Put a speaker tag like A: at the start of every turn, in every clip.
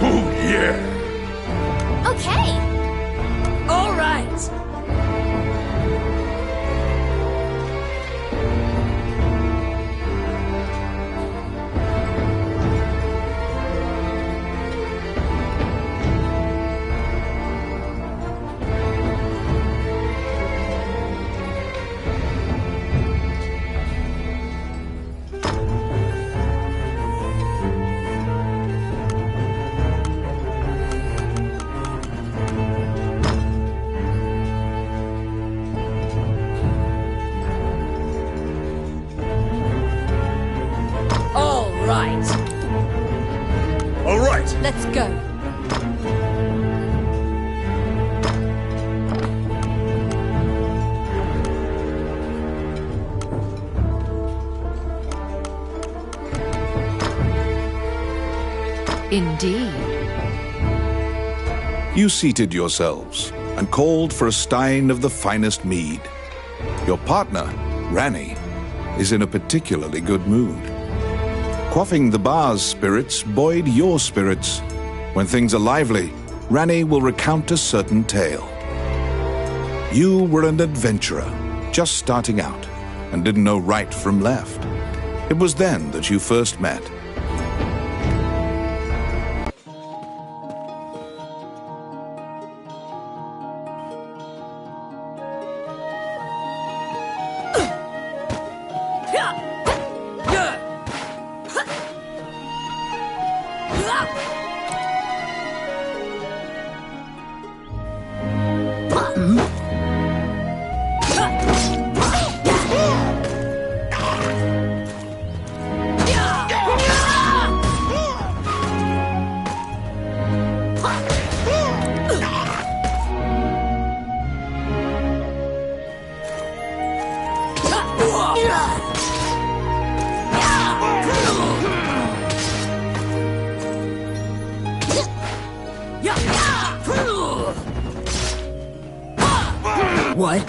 A: Oh, yeah.
B: Okay.
C: All right.
A: All right.
B: Let's go. Indeed.
D: You seated yourselves and called for a stein of the finest mead. Your partner, Ranny, is in a particularly good mood. Quaffing the bar's spirits buoyed your spirits. When things are lively, Ranny will recount a certain tale. You were an adventurer, just starting out, and didn't know right from left. It was then that you first met.
C: What?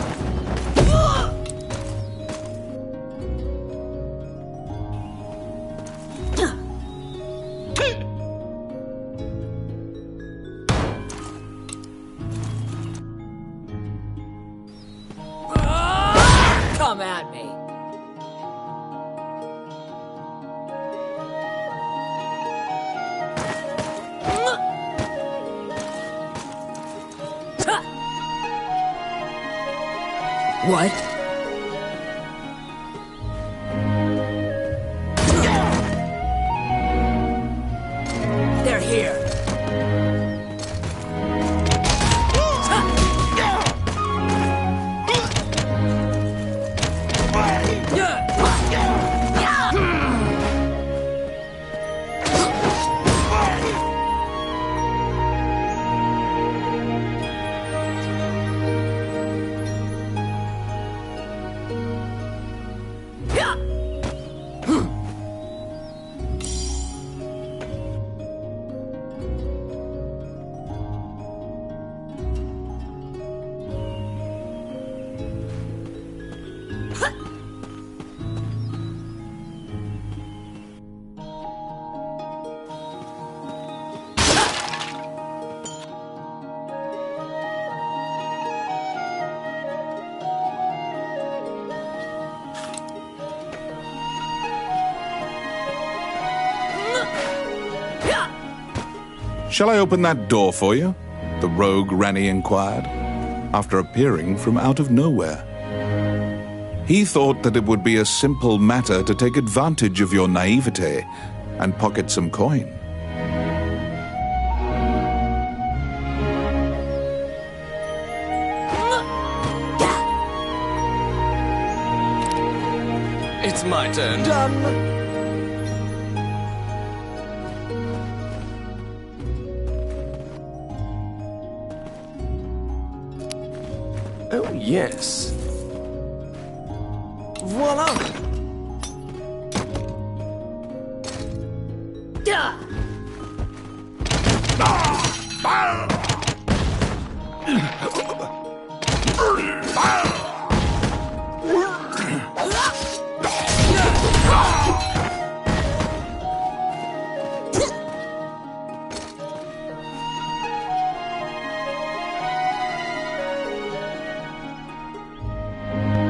C: Come at me. What? They're here.
D: Shall I open that door for you? The rogue Ranny inquired, after appearing from out of nowhere. He thought that it would be a simple matter to take advantage of your naivete and pocket some coin.
E: It's my turn.
C: Done.
E: Oh, yes. Voila!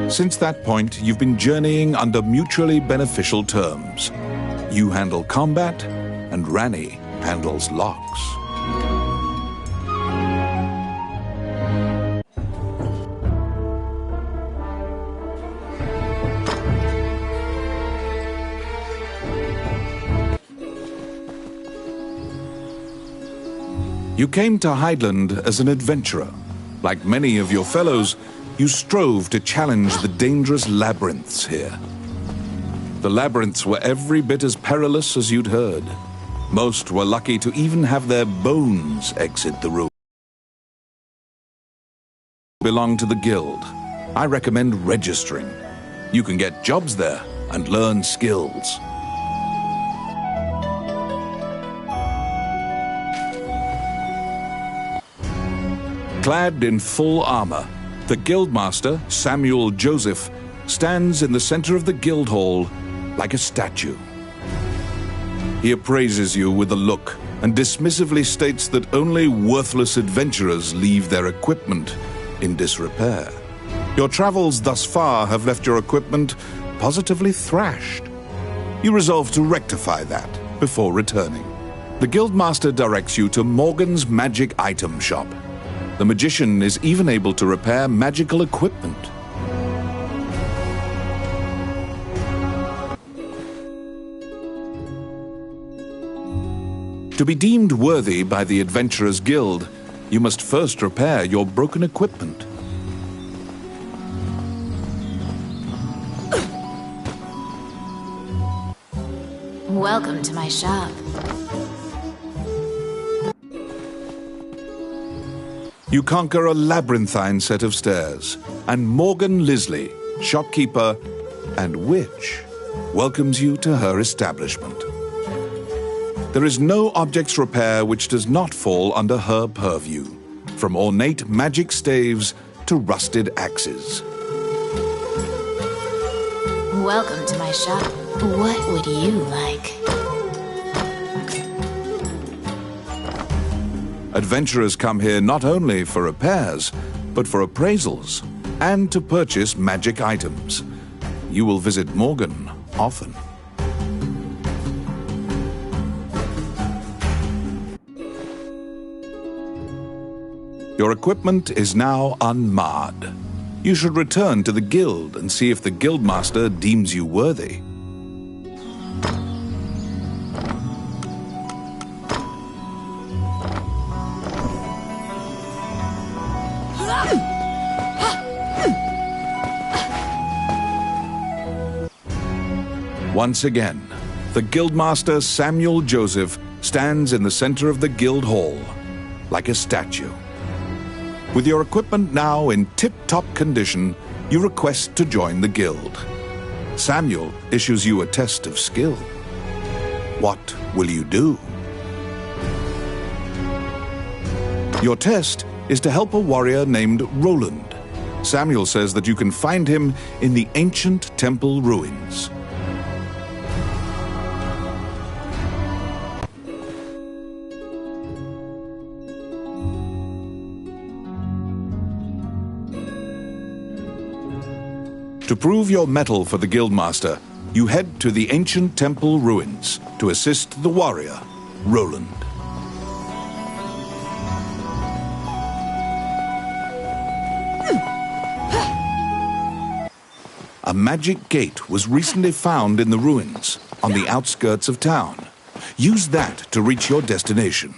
D: Since that point, you've been journeying under mutually beneficial terms. You handle combat, and Rani handles locks. You came to Highland as an adventurer. Like many of your fellows, you strove to challenge the dangerous labyrinths here. The labyrinths were every bit as perilous as you'd heard. Most were lucky to even have their bones exit the room. Belong to the guild. I recommend registering. You can get jobs there and learn skills. Clad in full armor, the Guildmaster, Samuel Joseph, stands in the center of the guild hall like a statue. He appraises you with a look and dismissively states that only worthless adventurers leave their equipment in disrepair. Your travels thus far have left your equipment positively thrashed. You resolve to rectify that before returning. The Guildmaster directs you to Morgan's magic item shop. The magician is even able to repair magical equipment. To be deemed worthy by the Adventurers Guild, you must first repair your broken equipment.
B: Welcome to my shop.
D: You conquer a labyrinthine set of stairs, and Morgan Lisley, shopkeeper and witch, welcomes you to her establishment. There is no objects repair which does not fall under her purview, from ornate magic staves to rusted axes.
B: Welcome to my shop. What would you like?
D: Adventurers come here not only for repairs, but for appraisals and to purchase magic items. You will visit Morgan often. Your equipment is now unmarred. You should return to the guild and see if the guildmaster deems you worthy. Once again, the Guildmaster Samuel Joseph stands in the center of the guild hall, like a statue. With your equipment now in tip-top condition, you request to join the guild. Samuel issues you a test of skill. What will you do? Your test is to help a warrior named Roland. Samuel says that you can find him in the ancient temple ruins. To prove your mettle for the Guildmaster, you head to the ancient temple ruins to assist the warrior, Roland. A magic gate was recently found in the ruins on the outskirts of town. Use that to reach your destination.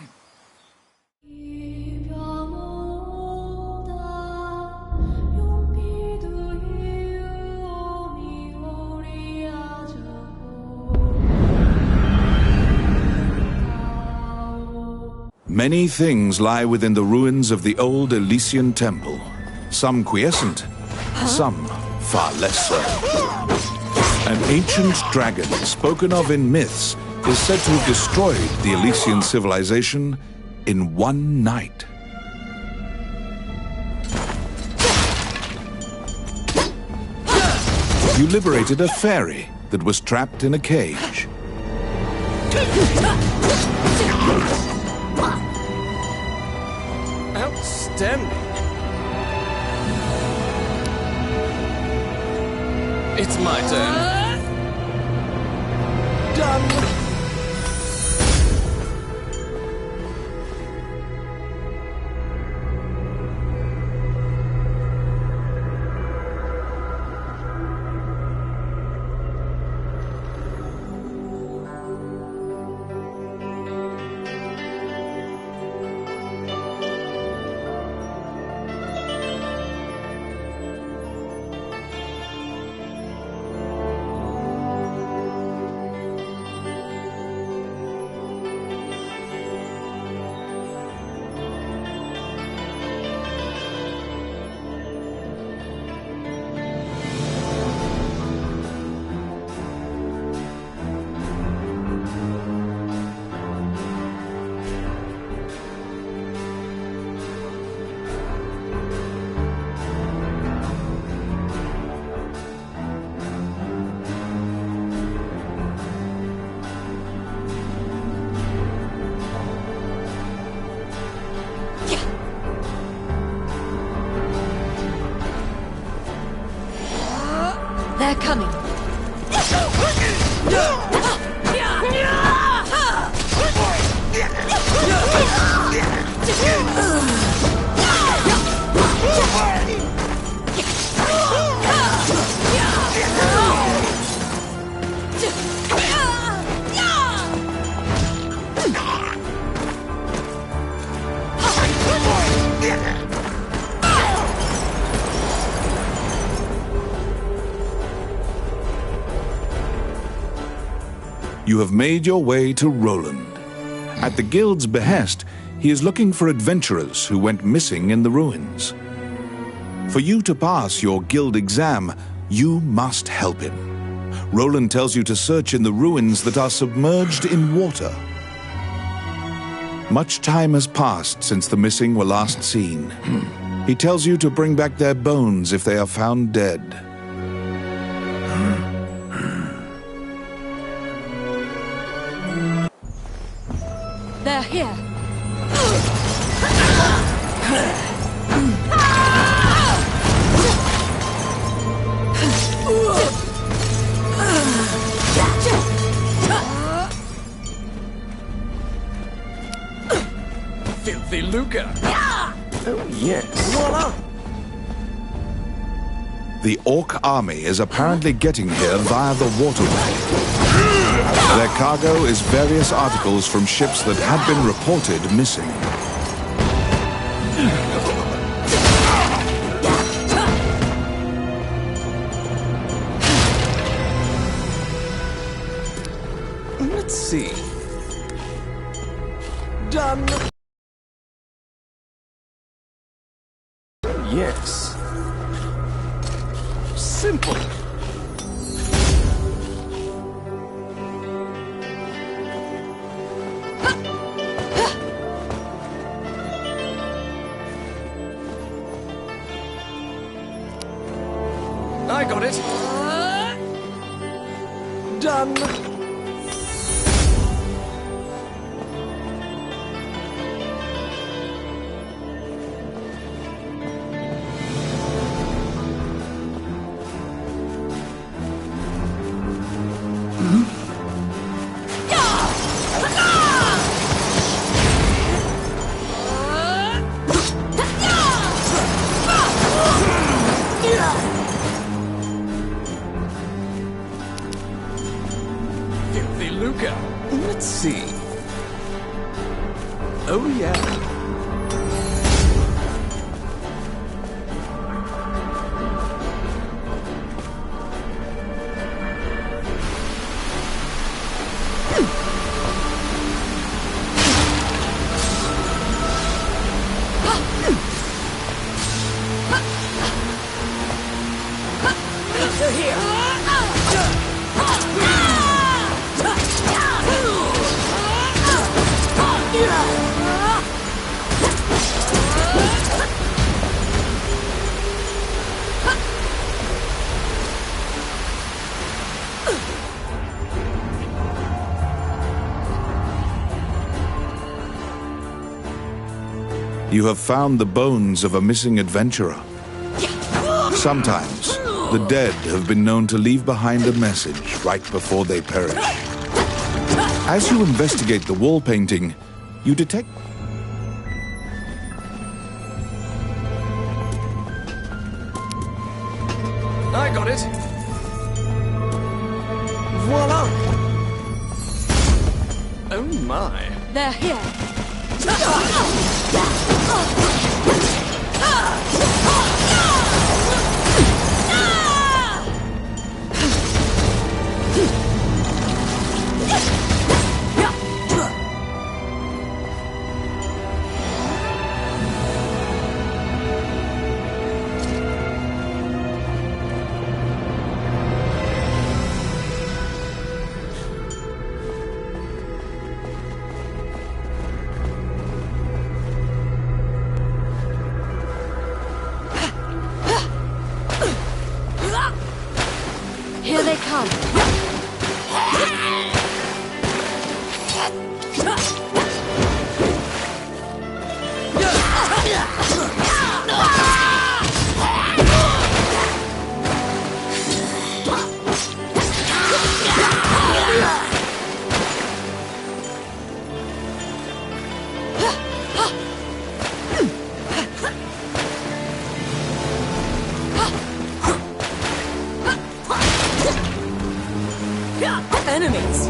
D: Many things lie within the ruins of the old Elysian temple. Some quiescent, some far less so. An ancient dragon spoken of in myths is said to have destroyed the Elysian civilization in one night. You liberated a fairy that was trapped in a cage.
E: Outstanding. It's my turn. Done.
B: They're coming.
D: You have made your way to Roland. At the guild's behest, he is looking for adventurers who went missing in the ruins. For you to pass your guild exam, you must help him. Roland tells you to search in the ruins that are submerged in water. Much time has passed since the missing were last seen. He tells you to bring back their bones if they are found dead.
B: They're here.
E: Filthy lucre. Oh, yes. Voila!
D: The Orc army is apparently getting here via the waterway. Their cargo is various articles from ships that had been reported missing.
E: Let's see. Done. Yes. Simple. I got it. Done. Filthy lucre. Let's see. Oh, yeah.
C: They're here.
D: You have found the bones of a missing adventurer. Sometimes The dead have been known to leave behind a message right before they perish. As you investigate the wall painting, you detect...
E: I got it. Voila! Oh my.
C: They're here. Here they come. Enemies.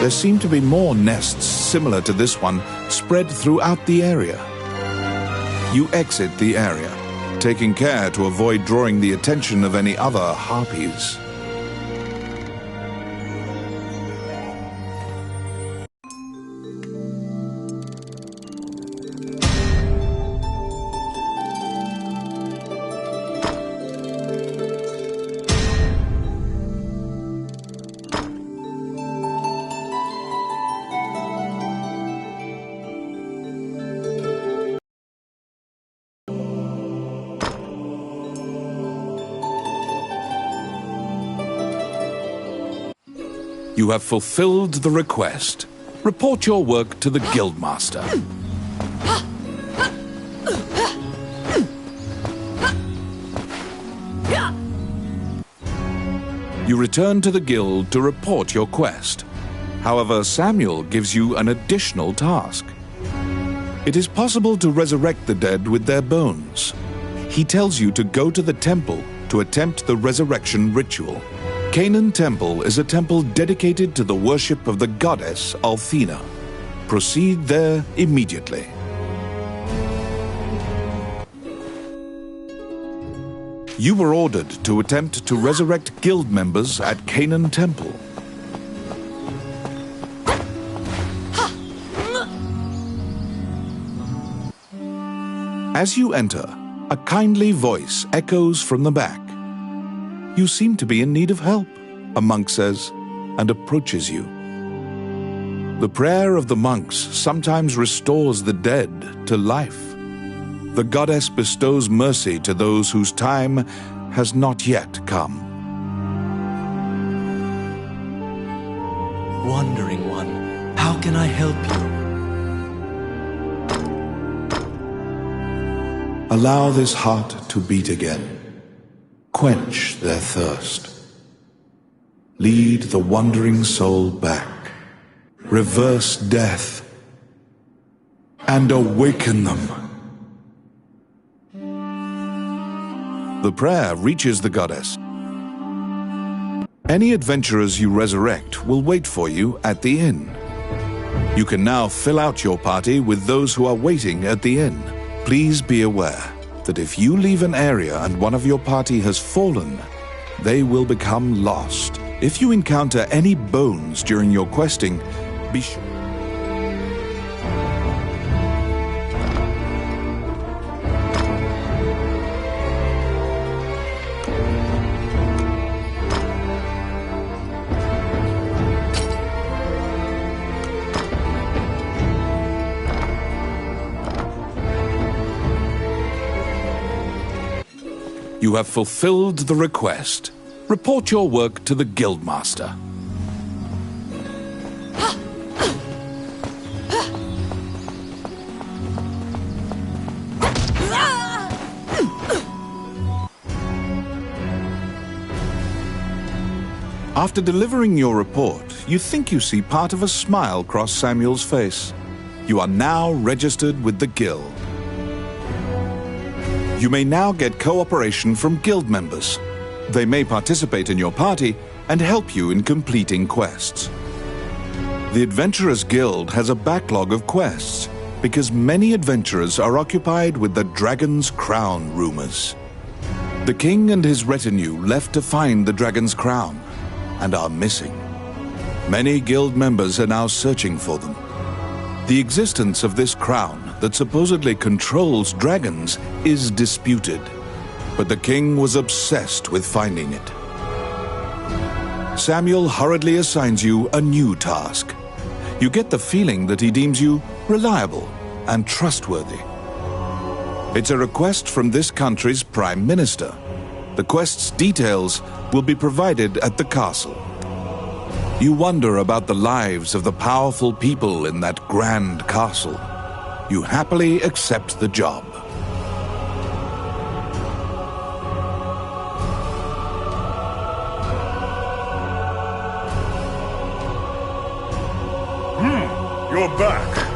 D: There seem to be more nests similar to this one spread throughout the area. You exit the area, taking care to avoid drawing the attention of any other harpies. You have fulfilled the request. Report your work to the Guildmaster. You return to the Guild to report your quest. However, Samuel gives you an additional task. It is possible to resurrect the dead with their bones. He tells you to go to the temple to attempt the resurrection ritual. Canaan Temple is a temple dedicated to the worship of the goddess Althena. Proceed there immediately. You were ordered to attempt to resurrect guild members at Canaan Temple. As you enter, a kindly voice echoes from the back. You seem to be in need of help, a monk says, and approaches you. The prayer of the monks sometimes restores the dead to life. The goddess bestows mercy to those whose time has not yet come.
F: Wandering One, how can I help you?
D: Allow this heart to beat again. Quench their thirst. Lead the wandering soul back. Reverse death and awaken them. The prayer reaches the goddess. Any adventurers you resurrect will wait for you at the inn. You can now fill out your party with those who are waiting at the inn. Please be aware that if you leave an area and one of your party has fallen, they will become lost. If you encounter any bones during your questing, be sure. You have fulfilled the request. Report your work to the Guildmaster. After delivering your report, you think you see part of a smile cross Samuel's face. You are now registered with the Guild. You may now get cooperation from Guild members. They may participate in your party and help you in completing quests. The Adventurers Guild has a backlog of quests because many adventurers are occupied with the Dragon's Crown rumors. The king and his retinue left to find the Dragon's Crown and are missing. Many Guild members are now searching for them. The existence of this crown that supposedly controls dragons is disputed, but the king was obsessed with finding it. Samuel hurriedly assigns you a new task. You get the feeling that he deems you reliable and trustworthy. It's a request from this country's Prime Minister. The quest's details will be provided at the castle. You wonder about the lives of the powerful people in that grand castle. You happily accept the job.
A: You're back.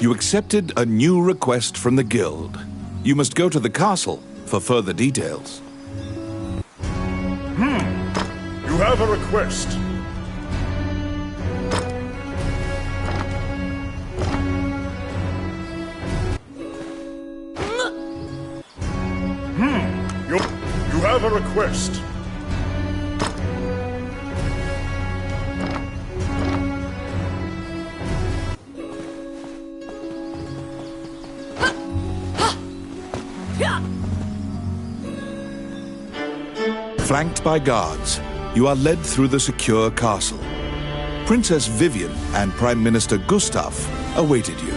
D: You accepted a new request from the Guild. You must go to the castle for further details.
A: You have a request. You have a request.
D: Flanked by guards, you are led through the secure castle. Princess Vivian and Prime Minister Gustav awaited you.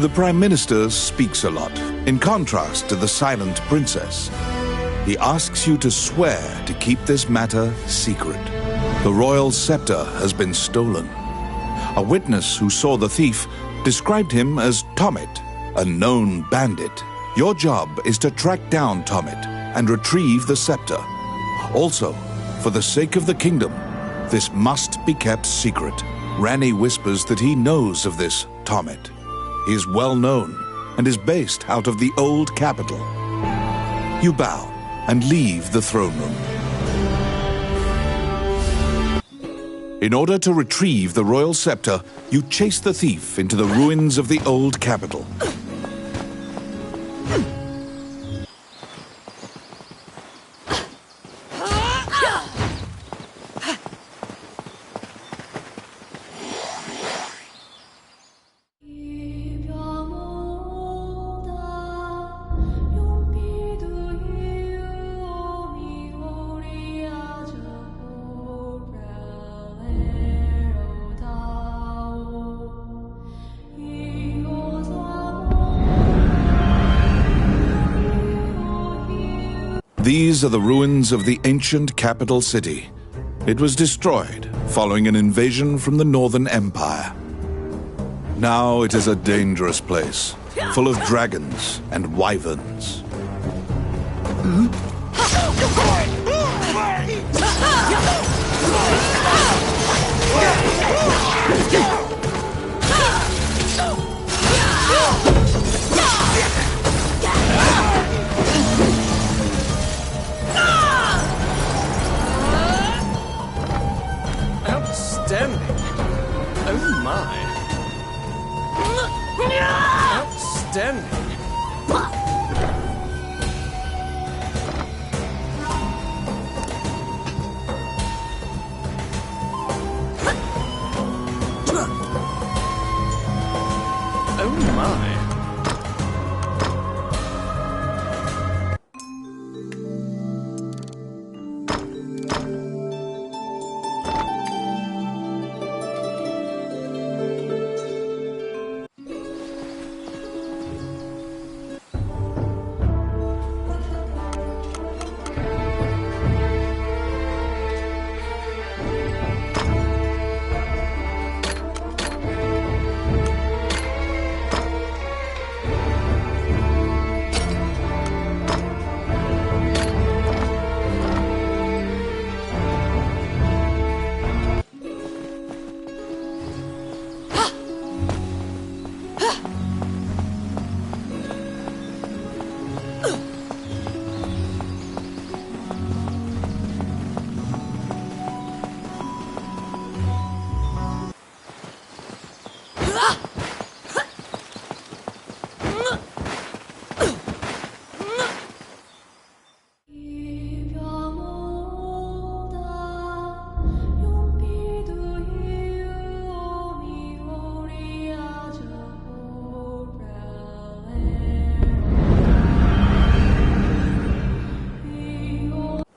D: The Prime Minister speaks a lot, in contrast to the silent princess. He asks you to swear to keep this matter secret. The royal scepter has been stolen. A witness who saw the thief described him as Tommet, a known bandit. Your job is to track down Tommet and retrieve the scepter. Also, for the sake of the kingdom, this must be kept secret. Ranni whispers that he knows of this Tommet. He is well known and is based out of the old capital. You bow and leave the throne room. In order to retrieve the royal scepter, you chase the thief into the ruins of the old capital. These are the ruins of the ancient capital city. It was destroyed following an invasion from the Northern Empire. Now it is a dangerous place, full of dragons and wyverns.
E: Outstanding! Oh my! Outstanding! Oh my!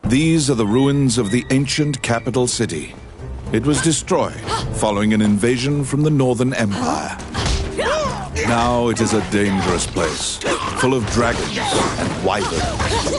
D: These are the ruins of the ancient capital city. It was destroyed following an invasion from the Northern Empire. Now it is a dangerous place, full of dragons and wyverns.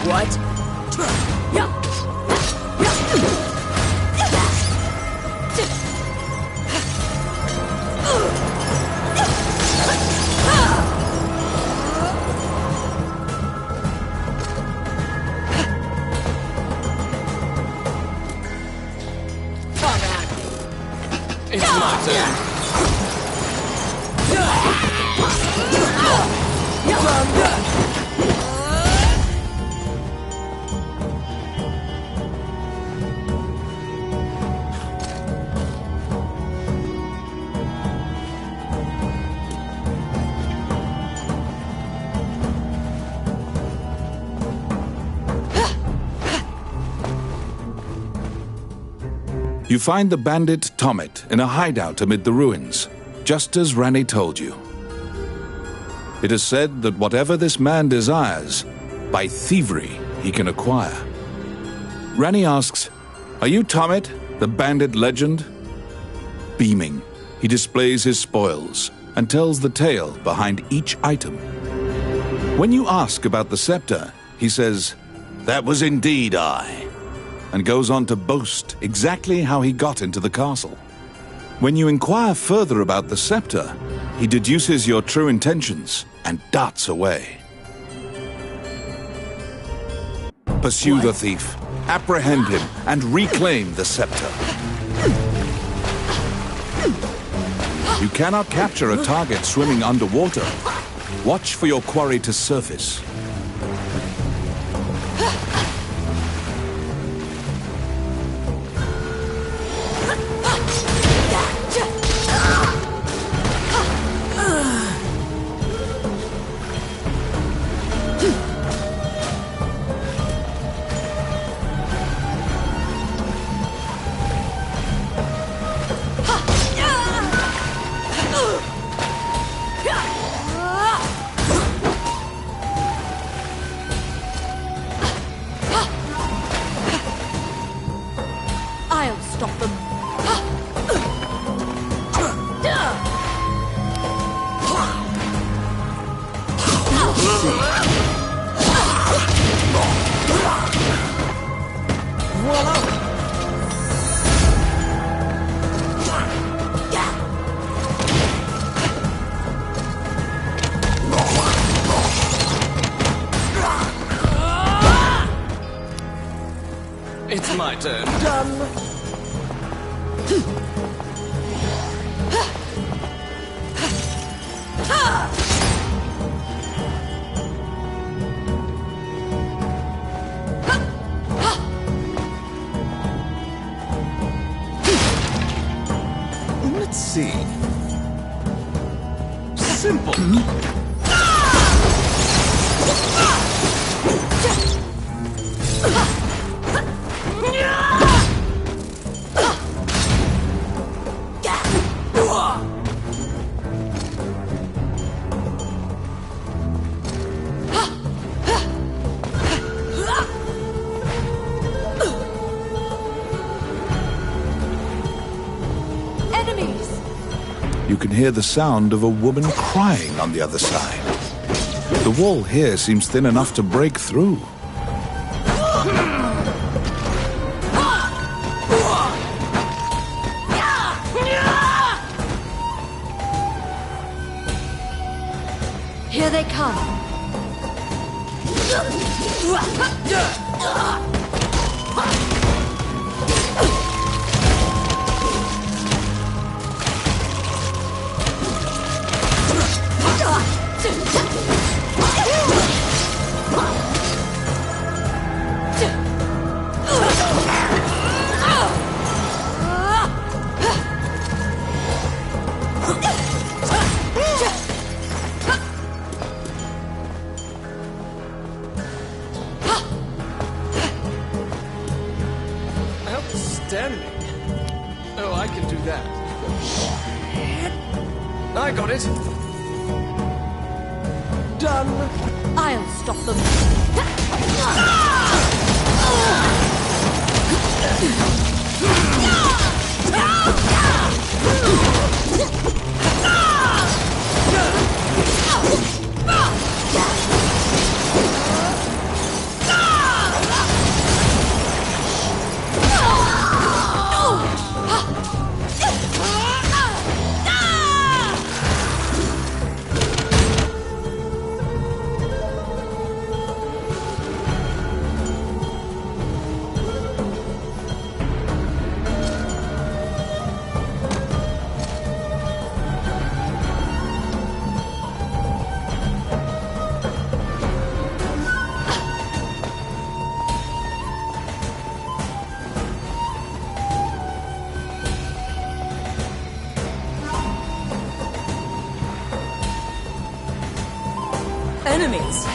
C: What?
E: It's my turn.
D: You find the bandit Tomet in a hideout amid the ruins, just as Rani told you. It is said that whatever this man desires, by thievery he can acquire. Rani asks, "Are you Tomet, the bandit legend?" Beaming, he displays his spoils and tells the tale behind each item. When you ask about the scepter, he says, "That was indeed I," and goes on to boast exactly how he got into the castle. When you inquire further about the scepter, he deduces your true intentions and darts away. Pursue the thief, apprehend him, and reclaim the scepter. You cannot capture a target swimming underwater. Watch for your quarry to surface.
C: I'll stop them.
F: It's my turn. Let's see. Simple.
C: Enemies!
D: You can hear the sound of a woman crying on the other side. The wall here seems thin enough to break through.
C: Here they come.
F: Outstanding. Oh, I can do that. I got it. Done.
C: I'll stop them. Enemies!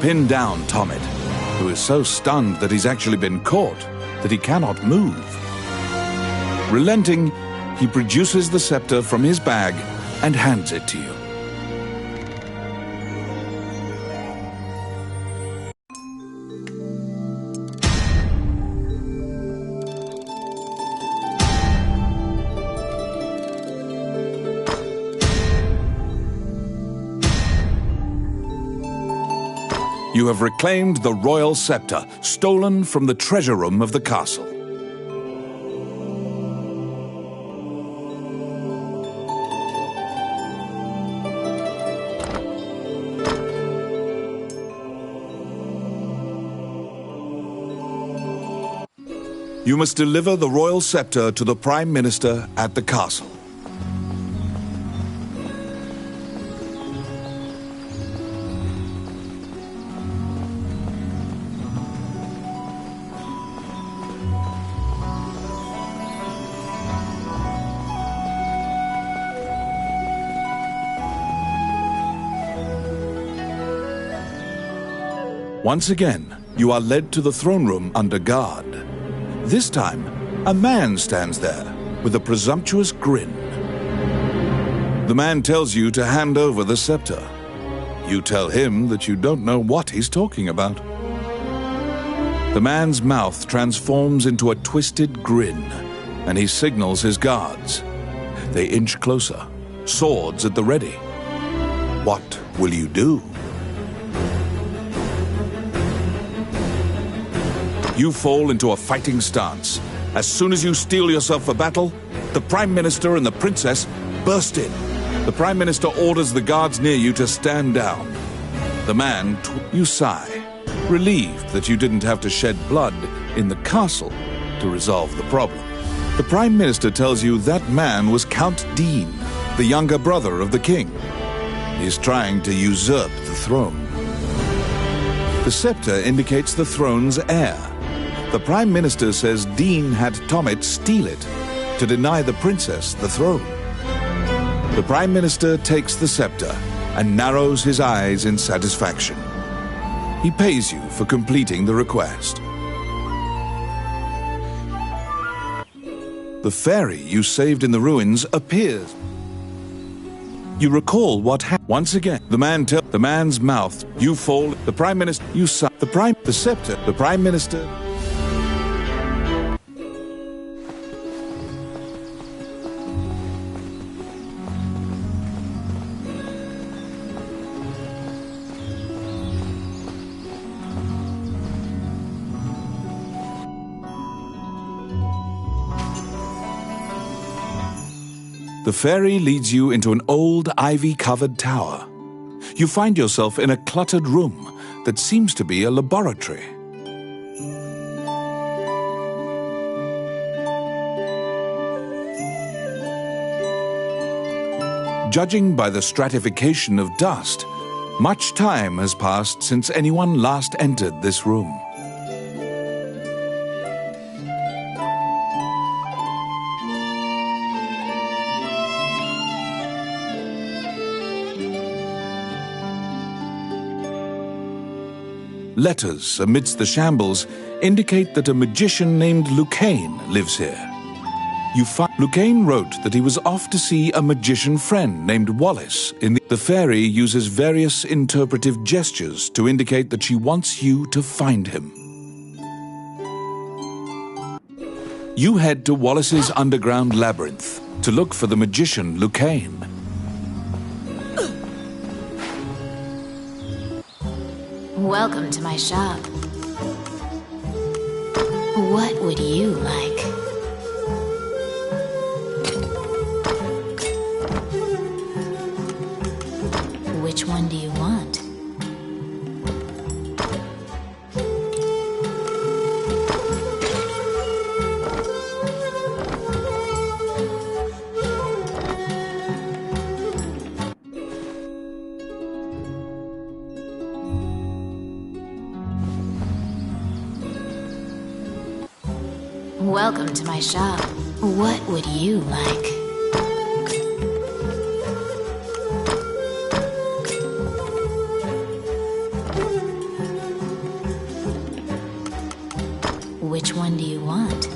D: pin down Tommet, who is so stunned that he's actually been caught that he cannot move. Relenting, he produces the scepter from his bag and hands it to you. You have reclaimed the royal scepter, stolen from the treasure room of the castle. You must deliver the royal scepter to the Prime Minister at the castle. Once again, you are led to the throne room under guard. This time, a man stands there with a presumptuous grin. The man tells you to hand over the scepter. You tell him that you don't know what he's talking about. The man's mouth transforms into a twisted grin, and he signals his guards. They inch closer, swords at the ready. What will you do? You fall into a fighting stance. As soon as you steel yourself for battle, the Prime Minister and the Princess burst in. The Prime Minister orders the guards near you to stand down. The man, you sigh, relieved that you didn't have to shed blood in the castle to resolve the problem. The Prime Minister tells you that man was Count Dean, the younger brother of the king. He's trying to usurp the throne. The scepter indicates the throne's heir. The Prime Minister says Dean had Tommet steal it to deny the princess the throne. The Prime Minister takes the scepter and narrows his eyes in satisfaction. He pays you for completing the request. The fairy you saved in the ruins appears. You recall what happened. Once again, the man's mouth, you fall, the Prime Minister, you sigh, the scepter, the Prime Minister. The fairy leads you into an old ivy-covered tower. You find yourself in a cluttered room that seems to be a laboratory. Judging by the stratification of dust, much time has passed since anyone last entered this room. Letters amidst the shambles indicate that a magician named Lucane lives here. Lucane wrote that he was off to see a magician friend named Wallace. The fairy uses various interpretive gestures to indicate that she wants you to find him. You head to Wallace's underground labyrinth to look for the magician Lucane.
B: Welcome to my shop. What would you like? Which one do you want? Welcome to my shop. What would you like? Which one do you want?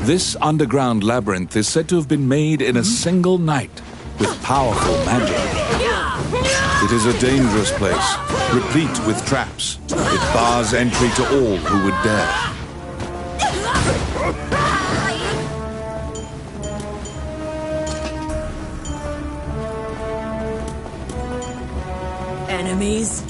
D: This underground labyrinth is said to have been made in a single night with powerful magic. It is a dangerous place, replete with traps. It bars entry to all who would dare.
C: Enemies?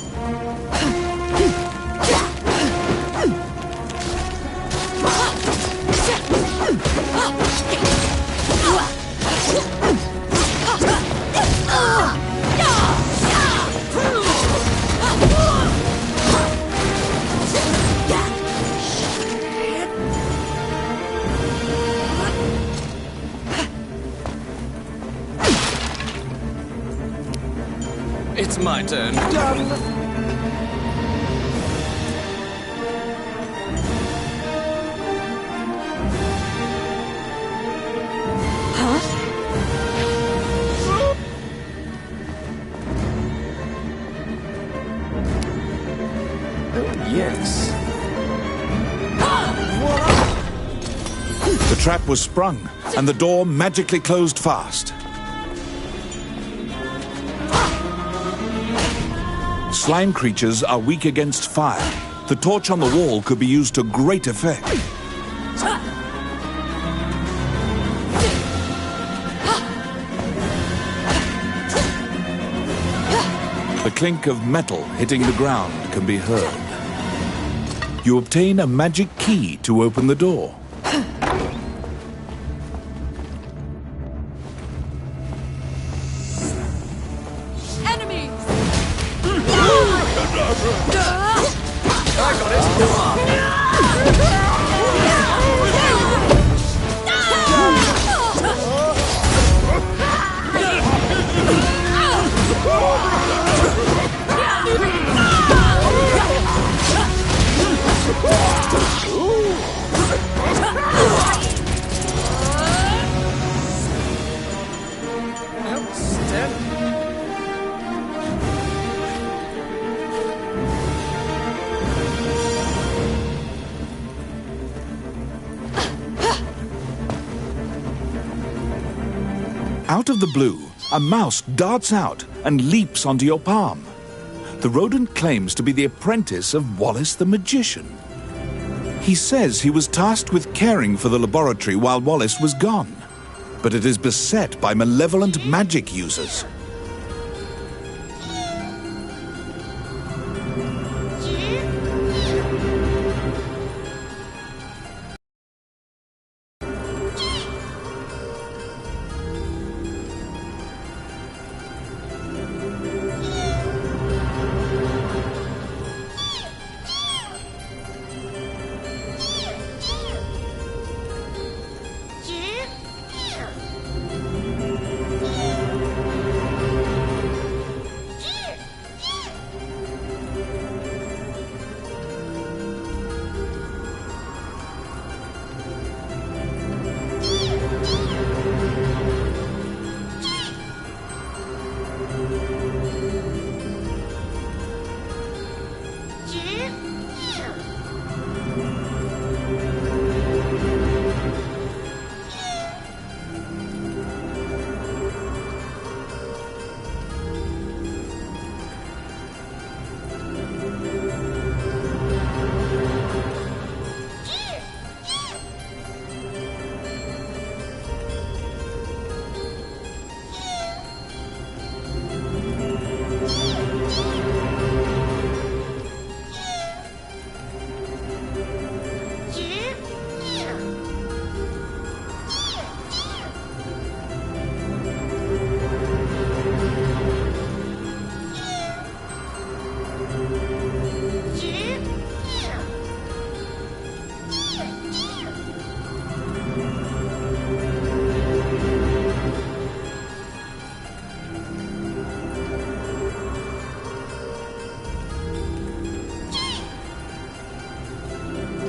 F: It's my turn.
E: Yes.
D: The trap was sprung, and the door magically closed fast. Slime creatures are weak against fire. The torch on the wall could be used to great effect. The clink of metal hitting the ground can be heard. You obtain a magic key to open the door.
C: Enemies!
F: I got it. Outstanding.
D: Out of the blue, a mouse darts out and leaps onto your palm. The rodent claims to be the apprentice of Wallace the magician. He says he was tasked with caring for the laboratory while Wallace was gone, but it is beset by malevolent magic users.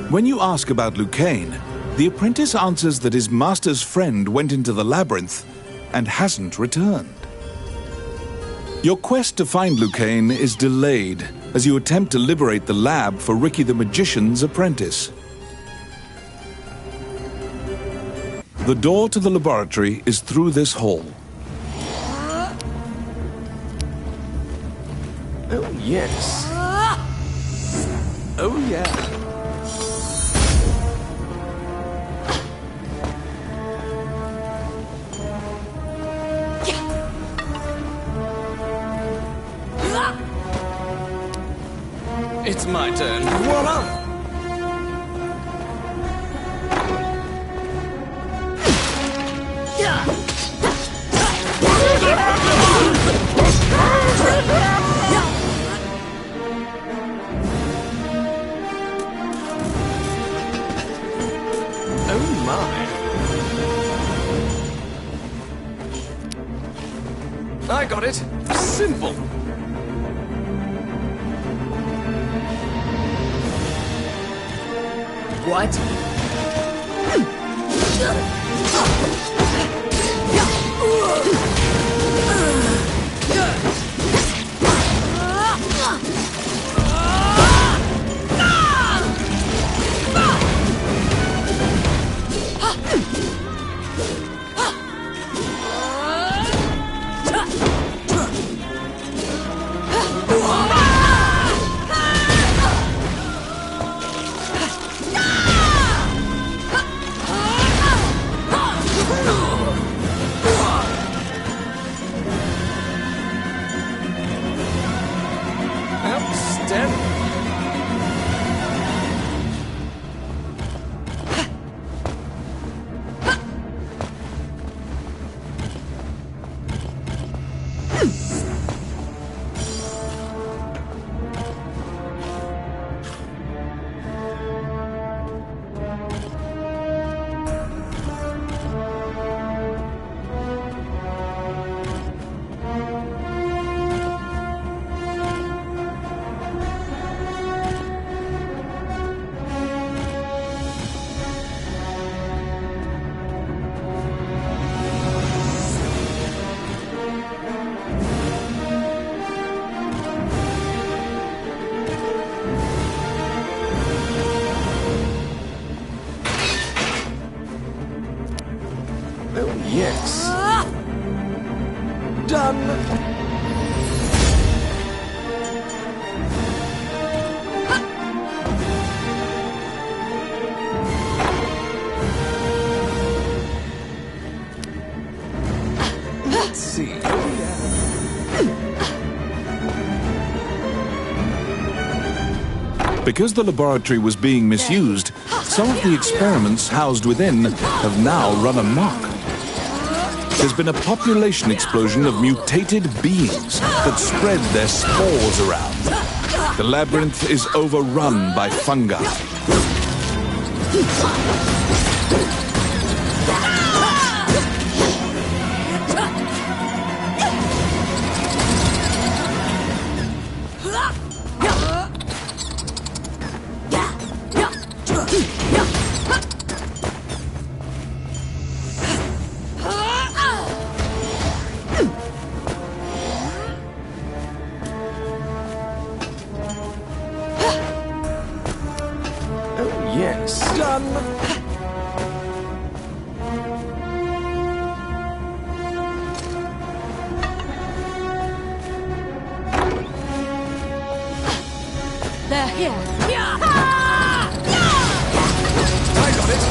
D: When you ask about Lucane, the apprentice answers that his master's friend went into the labyrinth and hasn't returned. Your quest to find Lucane is delayed as you attempt to liberate the lab for Ricky the Magician's apprentice. The door to the laboratory is through this hall.
E: Oh, yes.
F: Oh, yeah. It's my turn.
E: Voila!
F: Oh, my. I got it. Simple.
C: What?
E: Oh, yes. Done. Let's see.
D: Because the laboratory was being misused, some of the experiments housed within have now run amok. There's been a population explosion of mutated beings that spread their spores around. The labyrinth is overrun by fungi.
E: Yes. Done.
C: They're here.
F: I got it.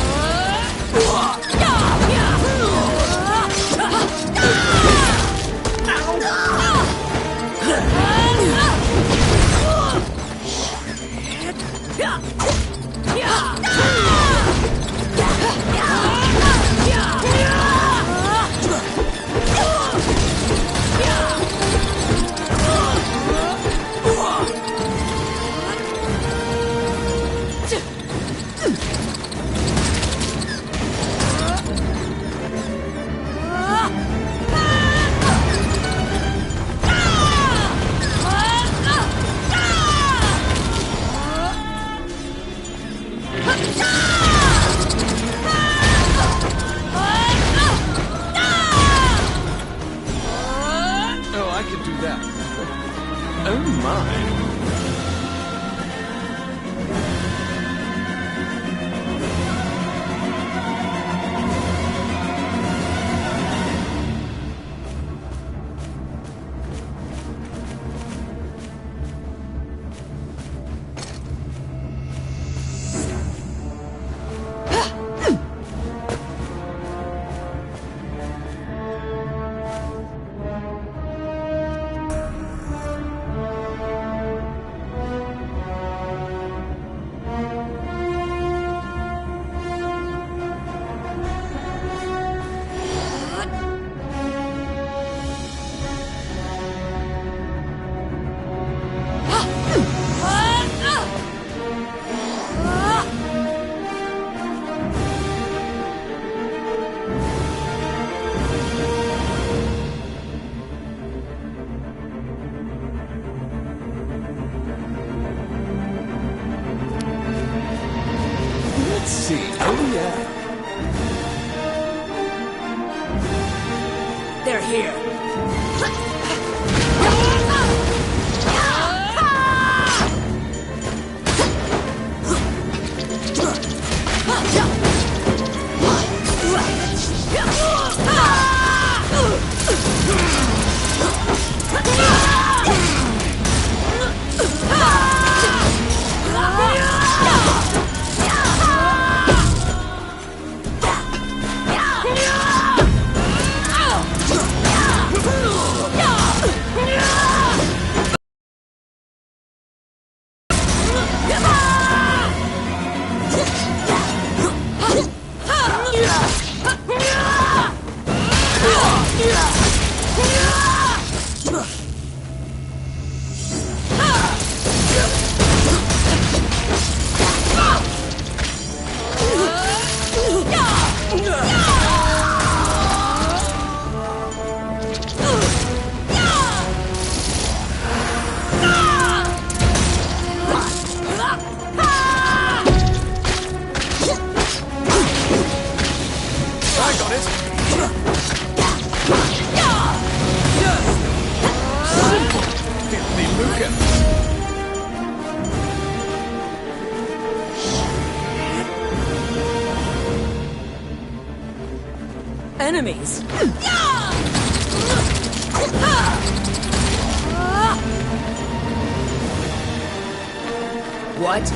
F: Oh, I can do that. Oh my.
E: Let's see. Oh, yeah.
C: They're here. enemies. What?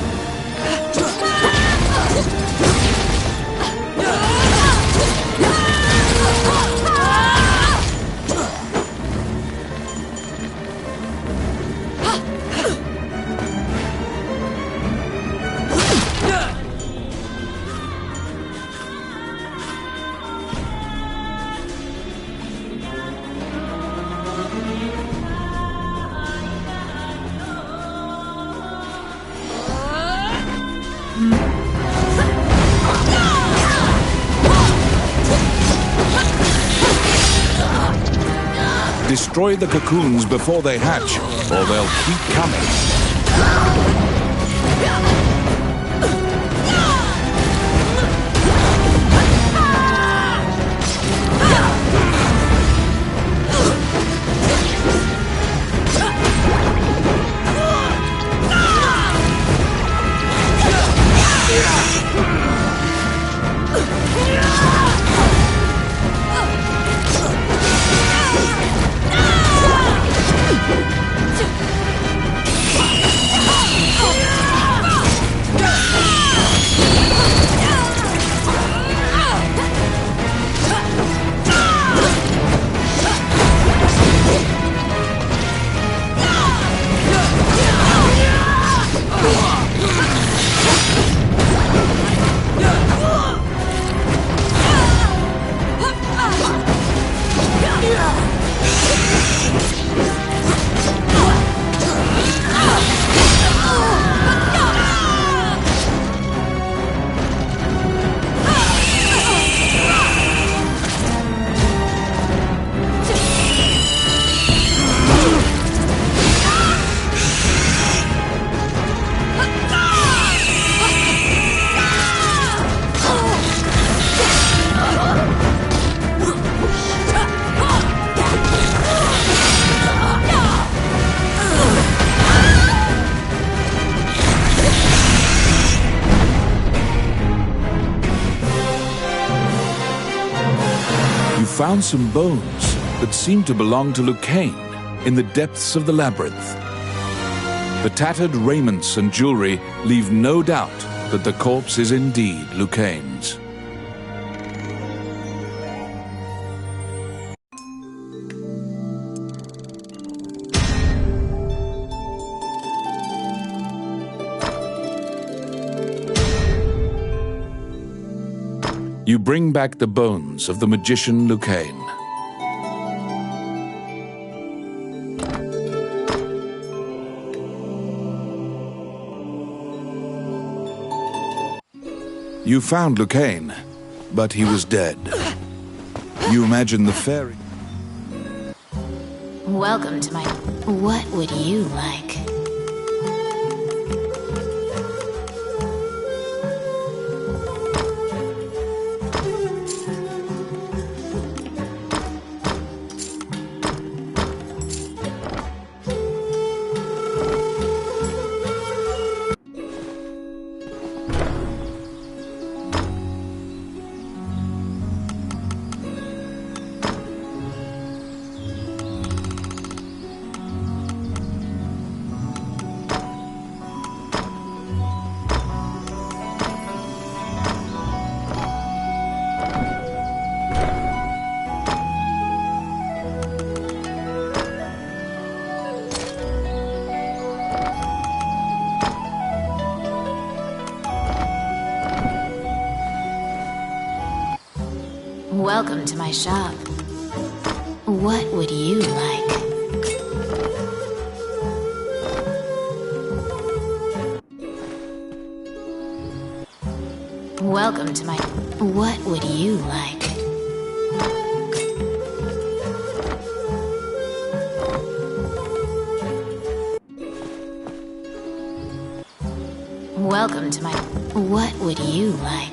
D: Destroy the cocoons before they hatch, or they'll keep coming. Found some bones that seem to belong to Lucane in the depths of the labyrinth. The tattered raiments and jewelry leave no doubt that the corpse is indeed Lucane's. You bring back the bones of the magician Lucane. You found Lucane, but he was dead. You imagine the fairy...
B: Welcome to my... What would you like? Welcome to my shop. What would you like? Welcome to my... What would you like? Welcome to my... What would you like?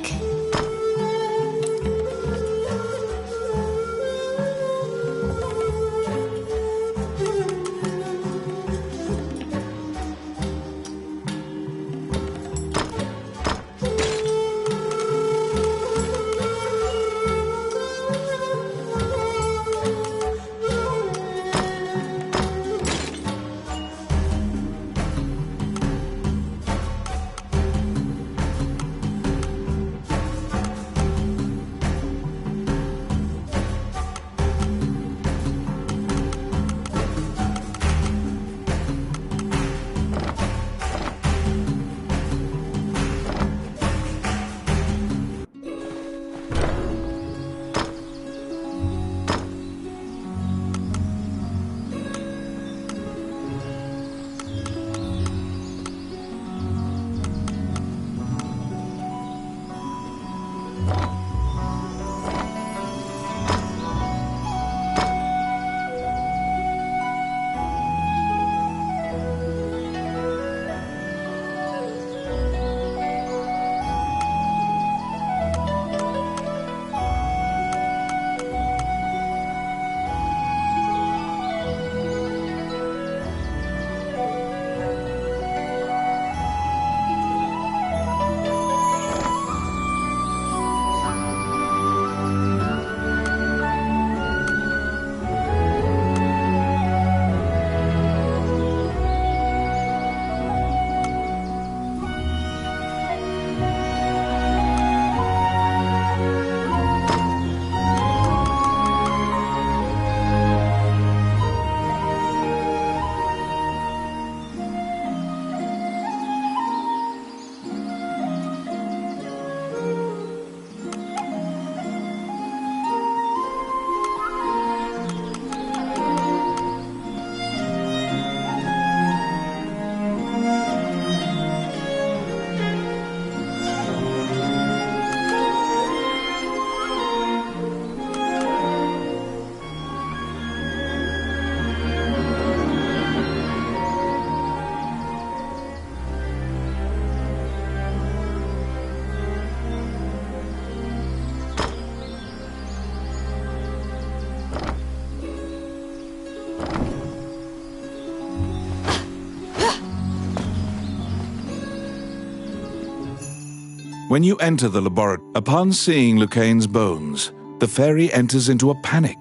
D: When you enter the laboratory, upon seeing Lucaine's bones, the fairy enters into a panic.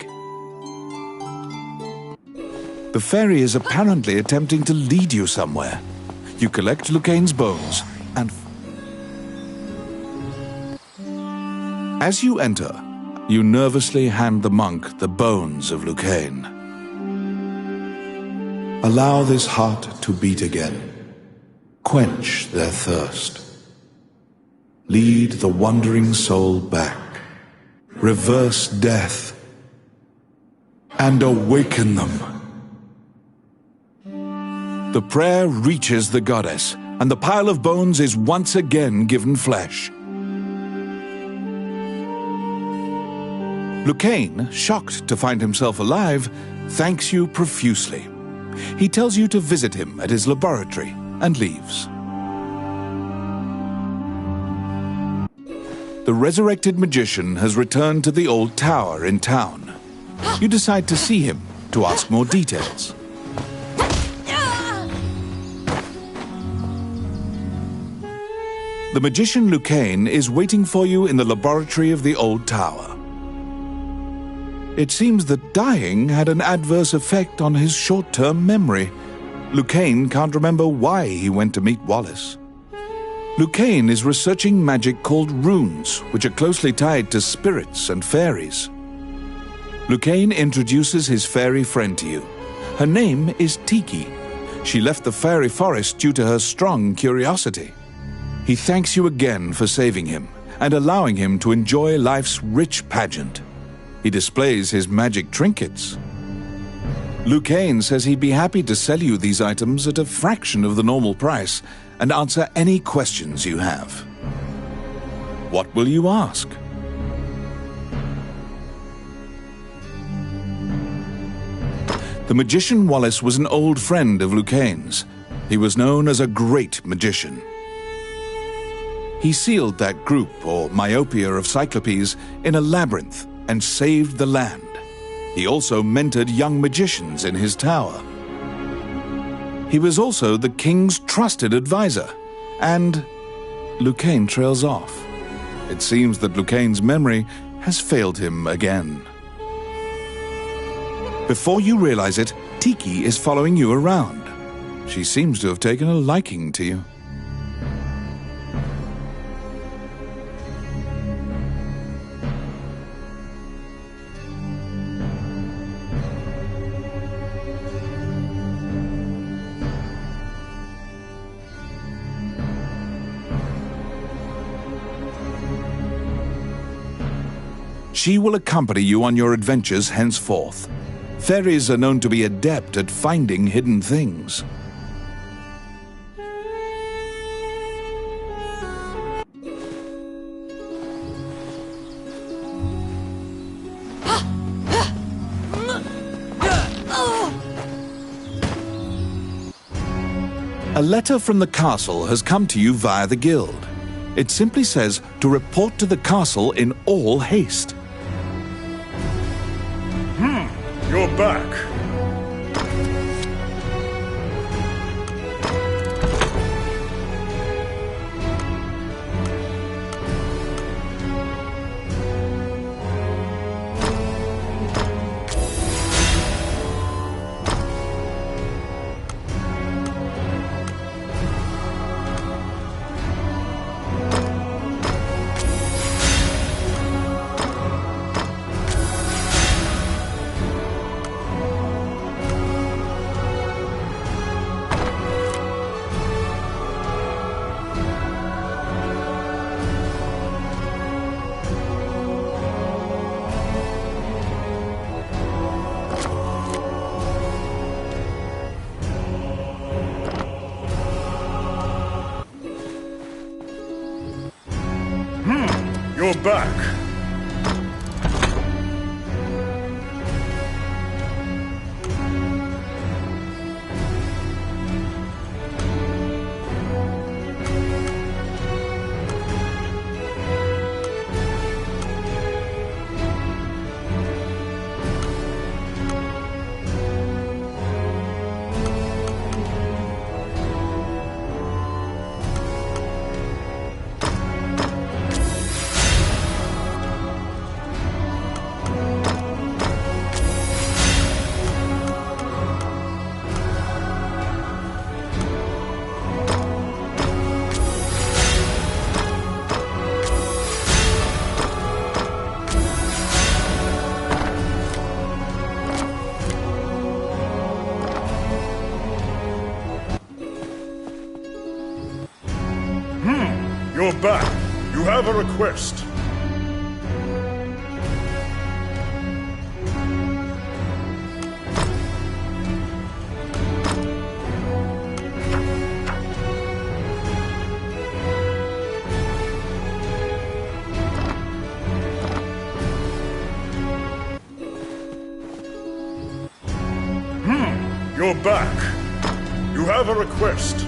D: The fairy is apparently attempting to lead you somewhere. You collect Lucaine's bones and... As you enter, you nervously hand the monk the bones of Lucaine. Allow this heart to beat again. Quench their thirst. Lead the wandering soul back. Reverse death. And awaken them. The prayer reaches the goddess, and the pile of bones is once again given flesh. Lucaine, shocked to find himself alive, thanks you profusely. He tells you to visit him at his laboratory and leaves. The resurrected magician has returned to the old tower in town. You decide to see him to ask more details. The magician Lucaine is waiting for you in the laboratory of the old tower. It seems that dying had an adverse effect on his short-term memory. Lucaine can't remember why he went to meet Wallace. Lucaine is researching magic called runes, which are closely tied to spirits and fairies. Lucaine introduces his fairy friend to you. Her name is Tiki. She left the fairy forest due to her strong curiosity. He thanks you again for saving him and allowing him to enjoy life's rich pageant. He displays his magic trinkets. Lucaine says he'd be happy to sell you these items at a fraction of the normal price and answer any questions you have. What will you ask? The magician Wallace was an old friend of Lucaine's. He was known as a great magician. He sealed that group, or myopia of Cyclopes, in a labyrinth and saved the land. He also mentored young magicians in his tower. He was also the king's trusted advisor, and Lucaine trails off. It seems that Lucaine's memory has failed him again. Before you realize it, Tiki is following you around. She seems to have taken a liking to you. She will accompany you on your adventures henceforth. Fairies are known to be adept at finding hidden things. A letter from the castle has come to you via the guild. It simply says to report to the castle in all haste.
A: You're back. You're back. You're back. You have a request. You're back. You have a request.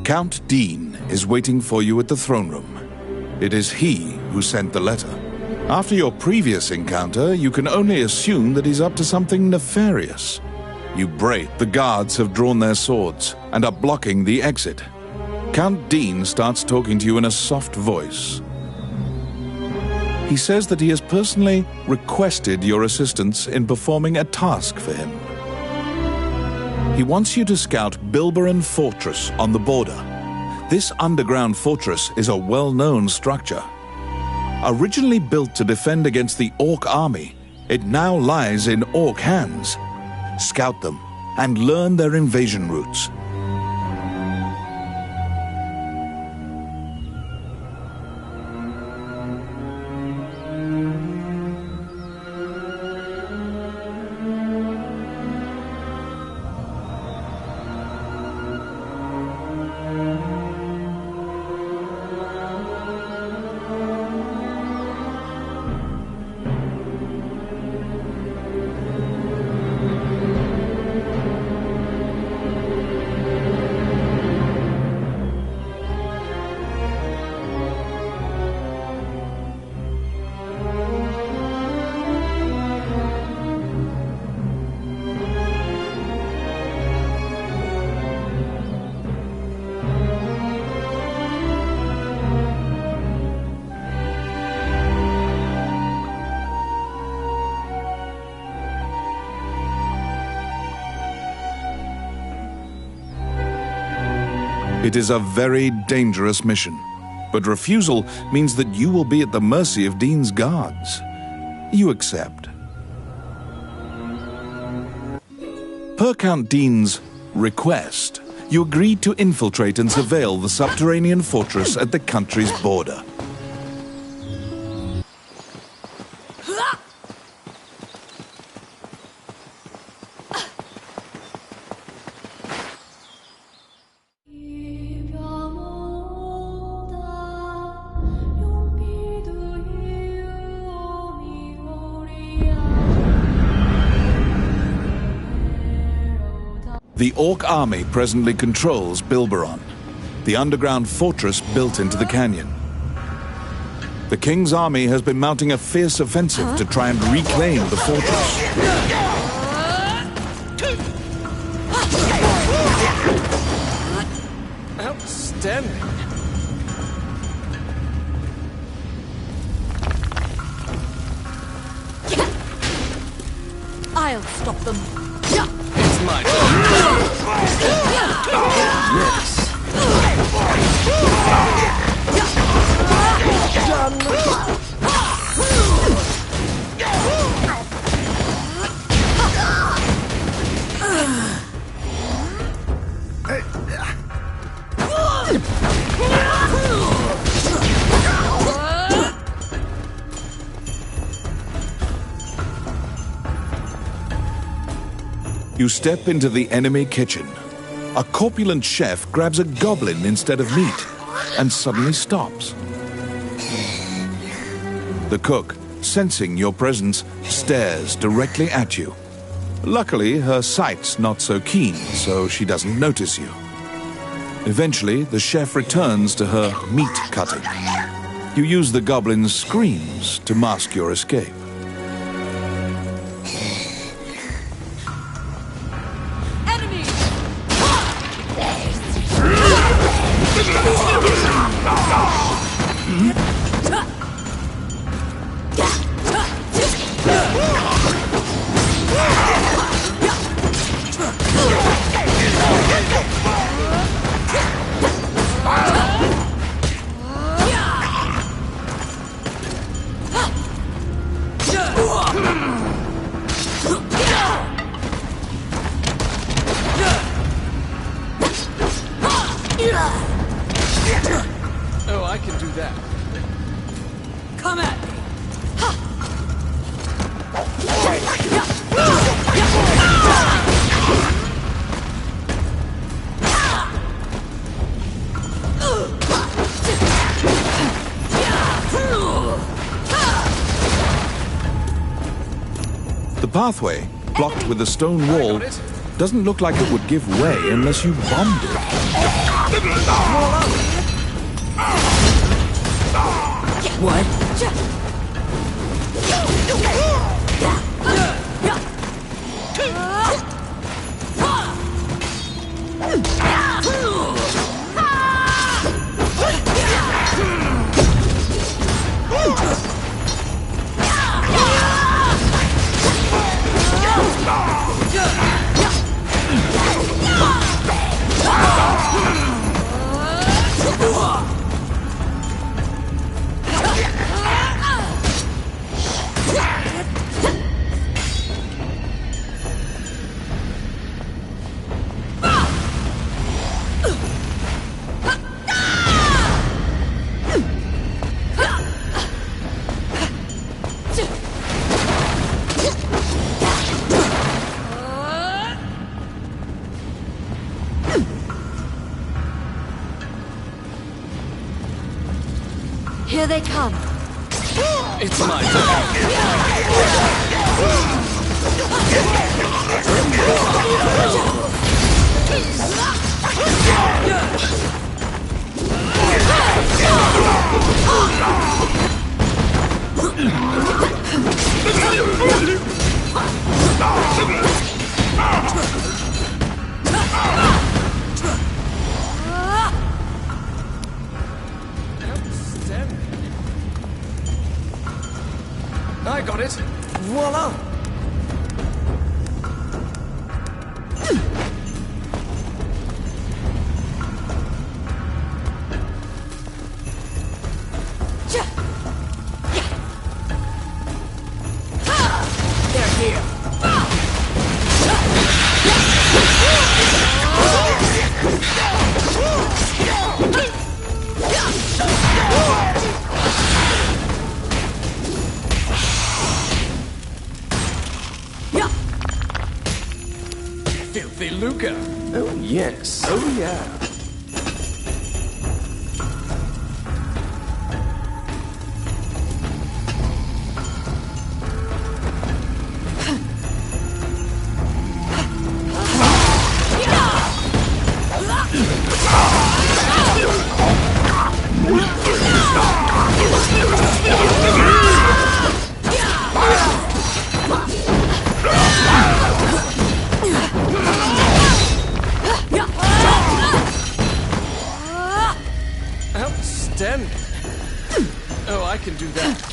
D: Count Dean is waiting for you at the throne room. It is he who sent the letter. After your previous encounter, you can only assume that he's up to something nefarious. You break. The guards have drawn their swords and are blocking the exit. Count Dean starts talking to you in a soft voice. He says that he has personally requested your assistance in performing a task for him. He wants you to scout Bilberan Fortress on the border. This underground fortress is a well-known structure. Originally built to defend against the Orc army, it now lies in Orc hands. Scout them and learn their invasion routes. It is a very dangerous mission, but refusal means that you will be at the mercy of Dean's guards. You accept. Per Count Dean's request, you agreed to infiltrate and surveil the subterranean fortress at the country's border. The Orc army presently controls Bilberon, the underground fortress built into the canyon. The King's army has been mounting a fierce offensive to try and reclaim the fortress.
F: Outstanding.
C: I'll stop them.
F: It's my turn.
E: Yes.
D: You step into the enemy kitchen. A corpulent chef grabs a goblin instead of meat and suddenly stops. The cook, sensing your presence, stares directly at you. Luckily, her sight's not so keen, so she doesn't notice you. Eventually, the chef returns to her meat cutting. You use the goblin's screams to mask your escape.
F: Oh, I can do that.
C: Come at me.
D: The pathway, blocked with a stone wall, doesn't look like it would give way unless you bombed it.
C: What? Here they come.
F: It's my turn. I got it.
E: Voila!
C: They're here.
F: Filthy lucre.
E: Oh, yes. Oh, yeah.
F: can do that.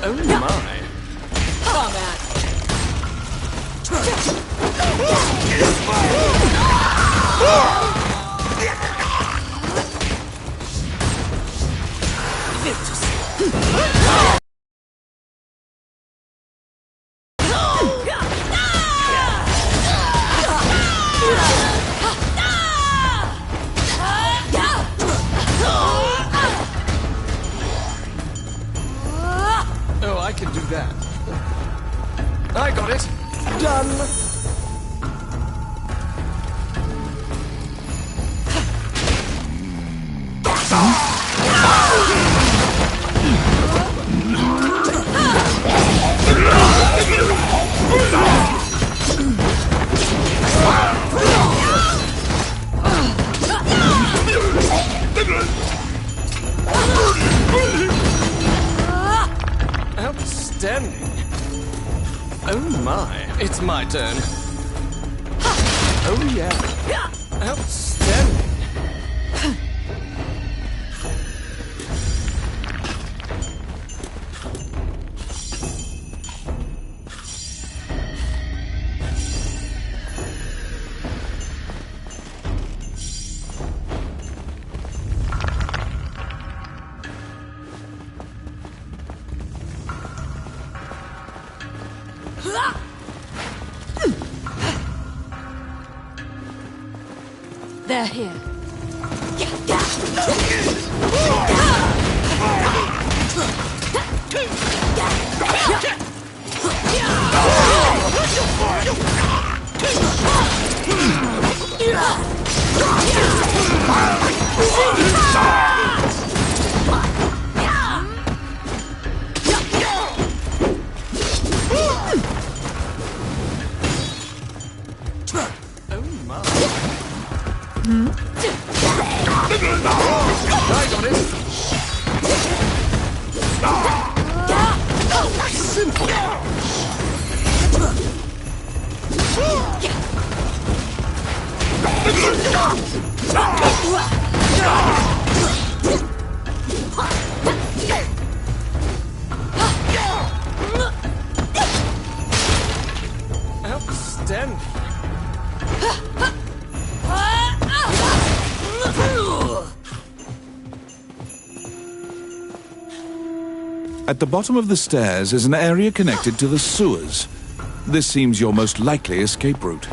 F: Oh my.
C: Come at
F: Oh, I can do that. I got it. Done. Outstanding. Oh my, it's my turn. Oh yeah. Outstanding.
C: They're here.
F: Oh my. I got it. Simple. Outstanding.
D: At the bottom of the stairs is an area connected to the sewers. This seems your most likely escape route.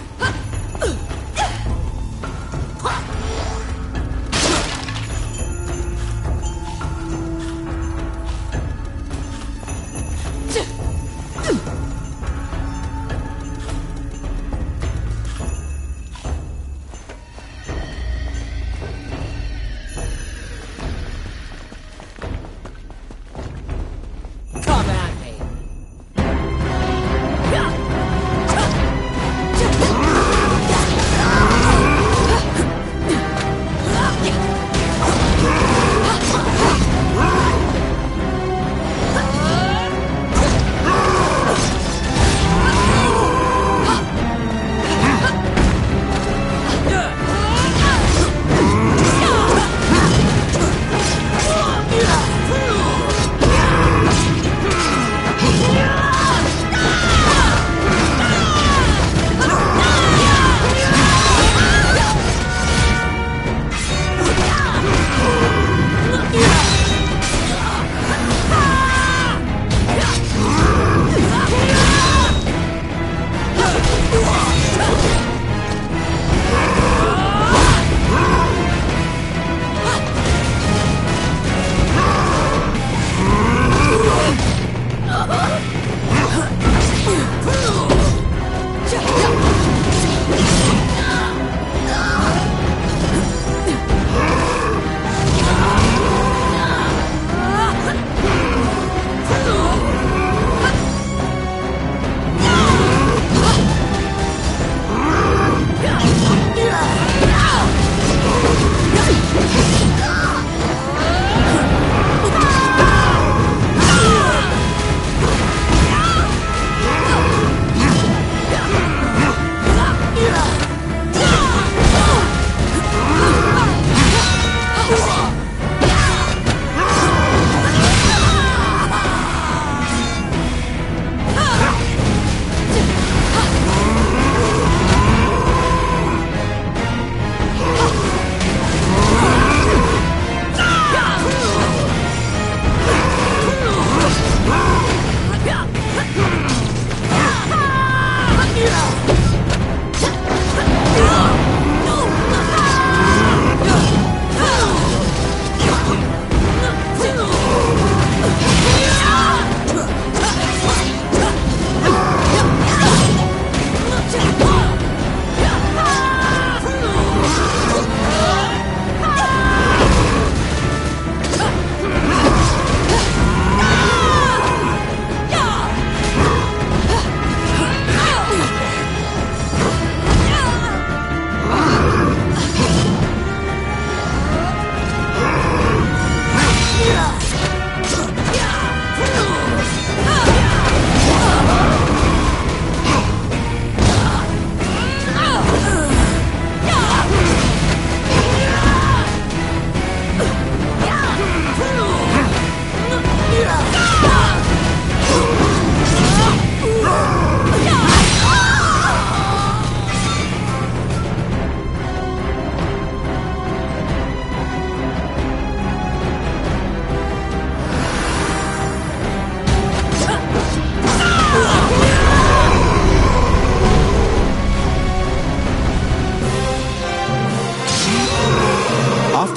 C: Come at me.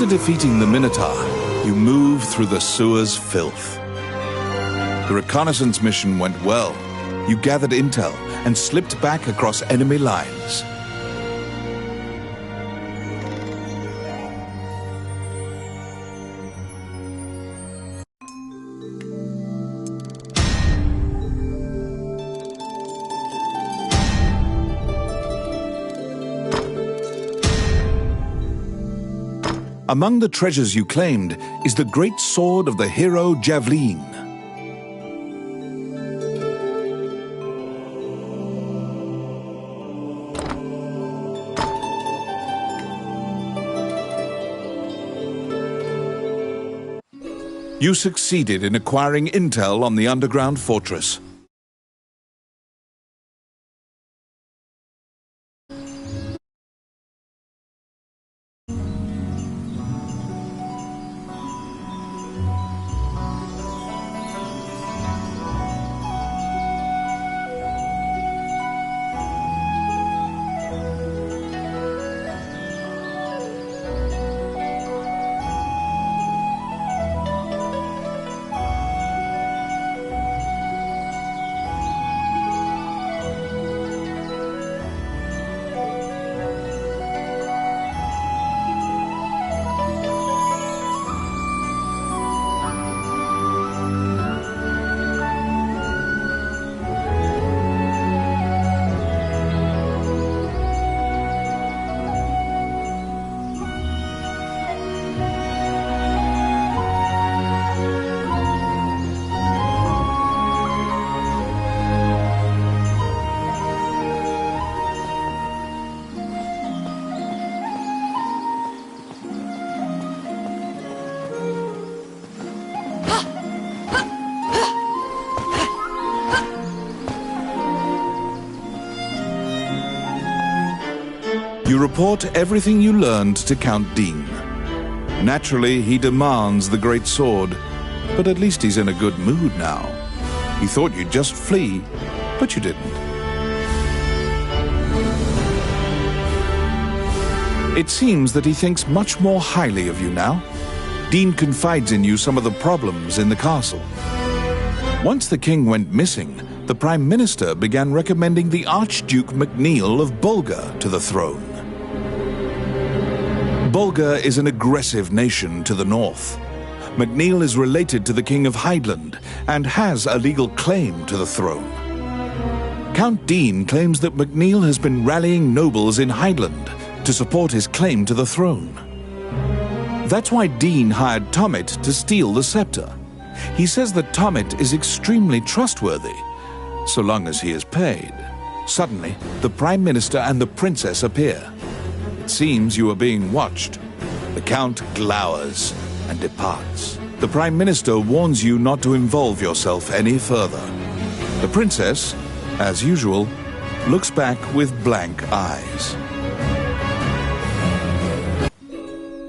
D: After defeating the Minotaur, you move through the sewer's filth. The reconnaissance mission went well. You gathered intel and slipped back across enemy lines. Among the treasures you claimed is the great sword of the hero Javelin. You succeeded in acquiring intel on the underground fortress. You report everything you learned to Count Dean. Naturally, he demands the great sword, but at least he's in a good mood now. He thought you'd just flee, but you didn't. It seems that he thinks much more highly of you now. Dean confides in you some of the problems in the castle. Once the king went missing, the Prime Minister began recommending the Archduke MacNeil of Bulgar to the throne. Bulgar is an aggressive nation to the north. MacNeil is related to the King of Highland and has a legal claim to the throne. Count Dean claims that MacNeil has been rallying nobles in Highland to support his claim to the throne. That's why Dean hired Tommet to steal the scepter. He says that Tommet is extremely trustworthy, so long as he is paid. Suddenly, the Prime Minister and the Princess appear. It seems you are being watched. The Count glowers and departs. The Prime Minister warns you not to involve yourself any further. The Princess, as usual, looks back with blank eyes.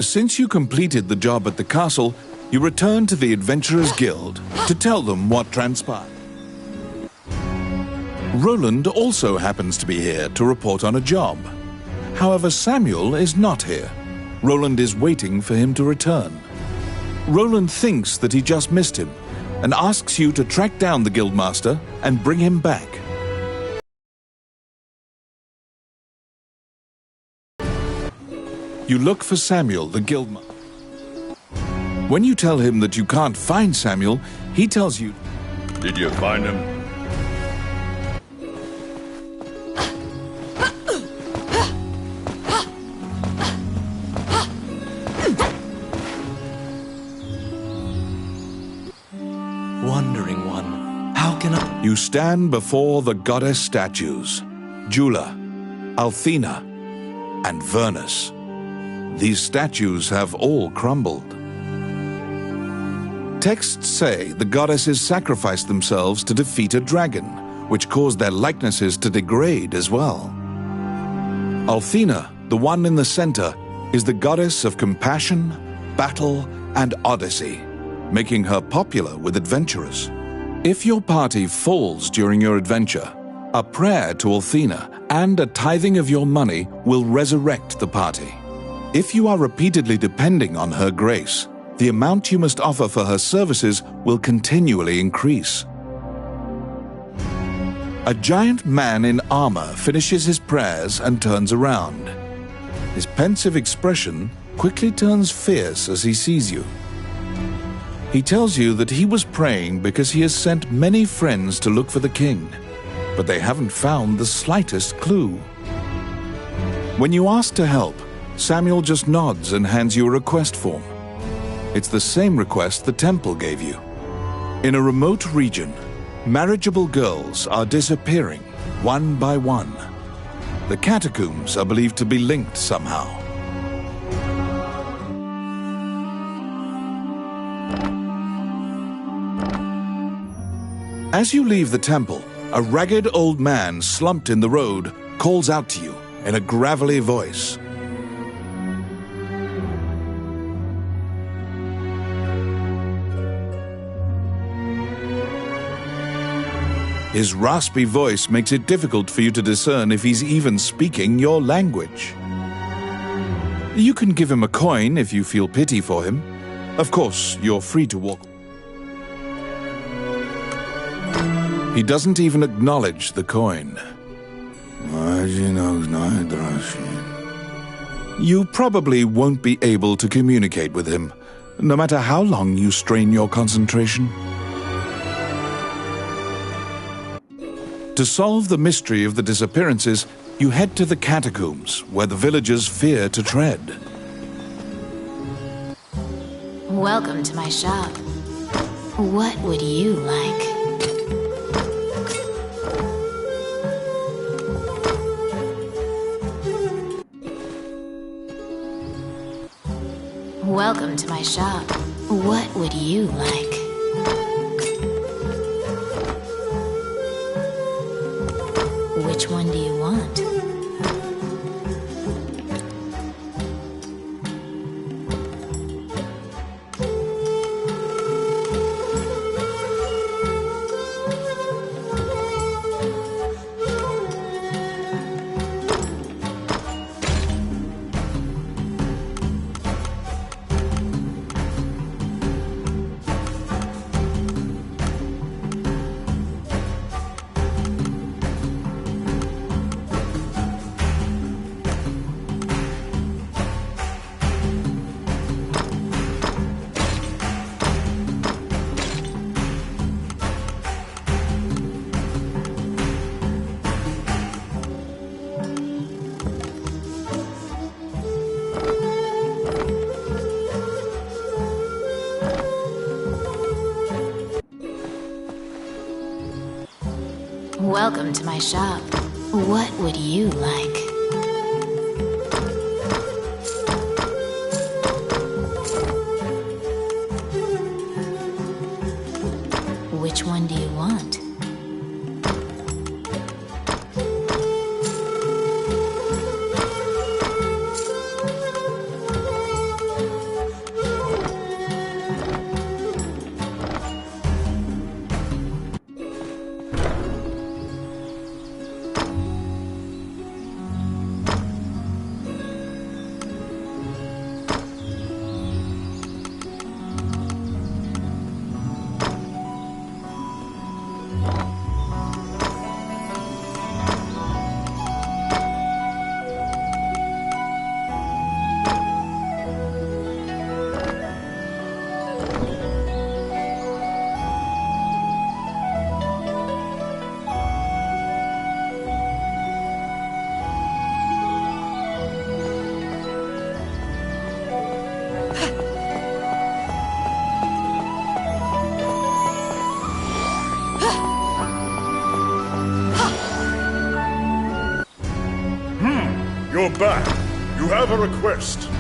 D: Since you completed the job at the castle, you return to the Adventurers Guild to tell them what transpired. Roland also happens to be here to report on a job. However, Samuel is not here. Roland is waiting for him to return. Roland thinks that he just missed him and asks you to track down the Guildmaster and bring him back. You look for Samuel, the Guildmaster. When you tell him that you can't find Samuel, he tells you,
A: Did you find him?
E: Wandering one, how can I...
D: You stand before the goddess statues, Jula, Althena, and Vernus. These statues have all crumbled. Texts say the goddesses sacrificed themselves to defeat a dragon, which caused their likenesses to degrade as well. Althena, the one in the center, is the goddess of compassion, battle, and odyssey, making her popular with adventurers. If your party falls during your adventure, a prayer to Althena and a tithing of your money will resurrect the party. If you are repeatedly depending on her grace, the amount you must offer for her services will continually increase. A giant man in armor finishes his prayers and turns around. His pensive expression quickly turns fierce as he sees you. He tells you that he was praying because he has sent many friends to look for the king, but they haven't found the slightest clue. When you ask to help, Samuel just nods and hands you a request form. It's the same request the temple gave you. In a remote region, marriageable girls are disappearing one by one. The catacombs are believed to be linked somehow. As you leave the temple, a ragged old man slumped in the road calls out to you in a gravelly voice. His raspy voice makes it difficult for you to discern if he's even speaking your language. You can give him a coin if you feel pity for him. Of course, you're free to walk. He doesn't even acknowledge the coin. You probably won't be able to communicate with him, no matter how long you strain your concentration. To solve the mystery of the disappearances, you head to the catacombs, where the villagers fear to tread.
B: Welcome to my shop. What would you like? Welcome to my shop. What would you like? Which one do you want? Welcome to my shop. What would you like? Which one do you want?
A: You're back. You have a request.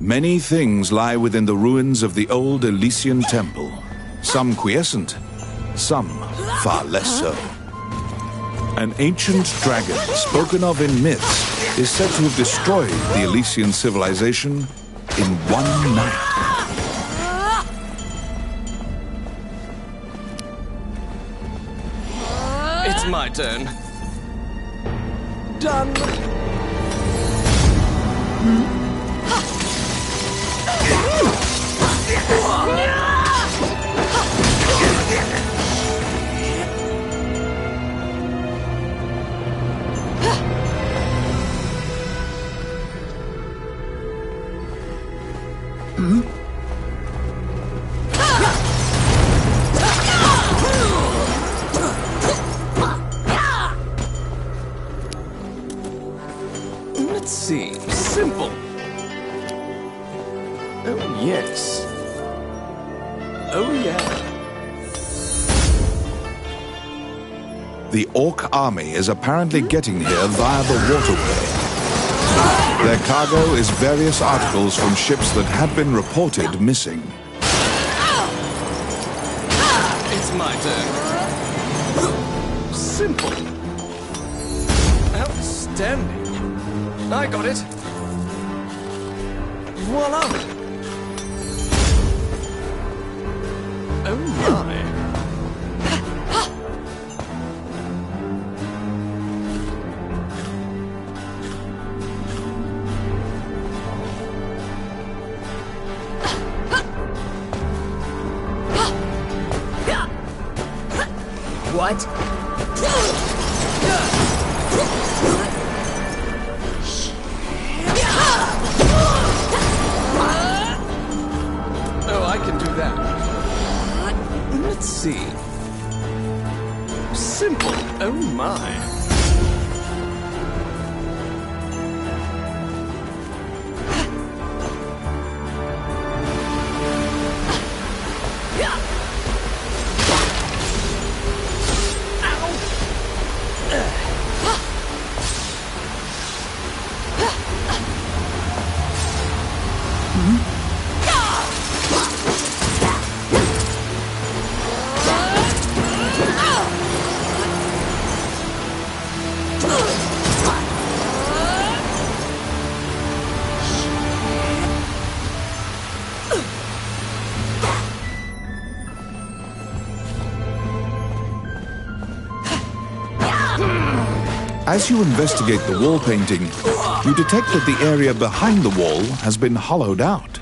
D: Many things lie within the ruins of the old Elysian temple. Some quiescent, some far less so. An ancient dragon, spoken of in myths, is said to have destroyed the Elysian civilization in one night.
F: It's my turn. Done. Let's see. Simple.
E: Oh, yes.
F: Oh, yeah.
D: The Orc army is apparently getting here via the waterway. Their cargo is various articles from ships that had been reported missing.
F: It's my turn. Simple. Outstanding. I got it. Voila. Oh my.
C: What?
F: Oh, I can do that. Let's see. Simple. Oh my.
D: As you investigate the wall painting, you detect that the area behind the wall has been hollowed out.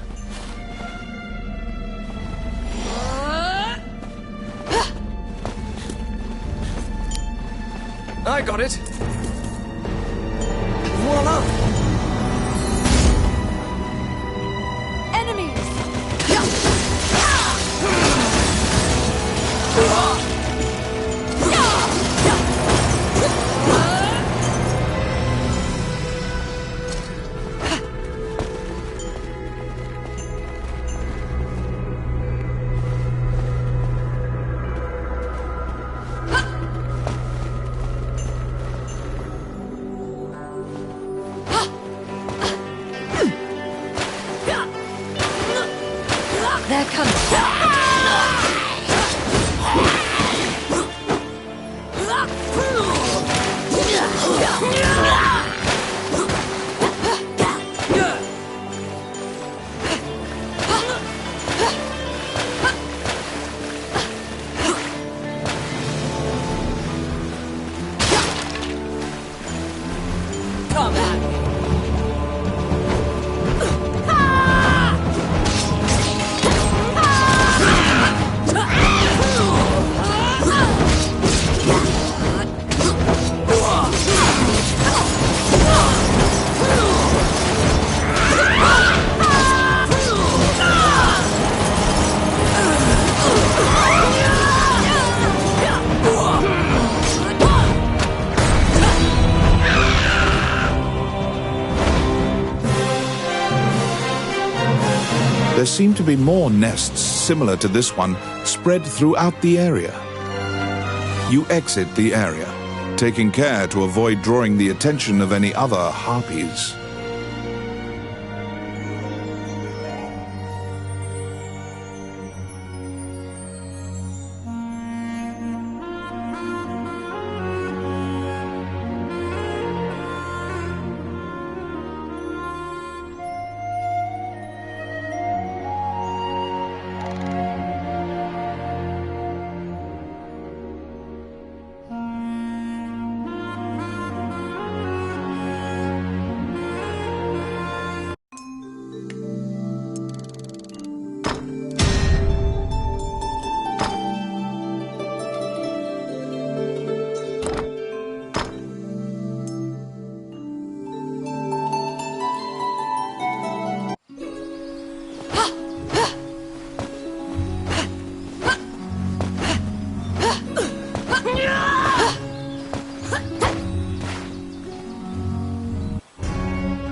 F: I got it. Voila.
C: Enemies! They're coming. Come at me.
D: There seem to be more nests similar to this one spread throughout the area. You exit the area, taking care to avoid drawing the attention of any other harpies.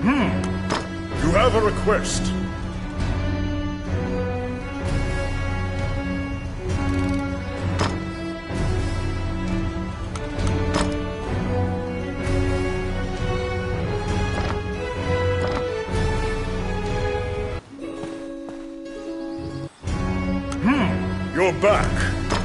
A: You have a request. You're back.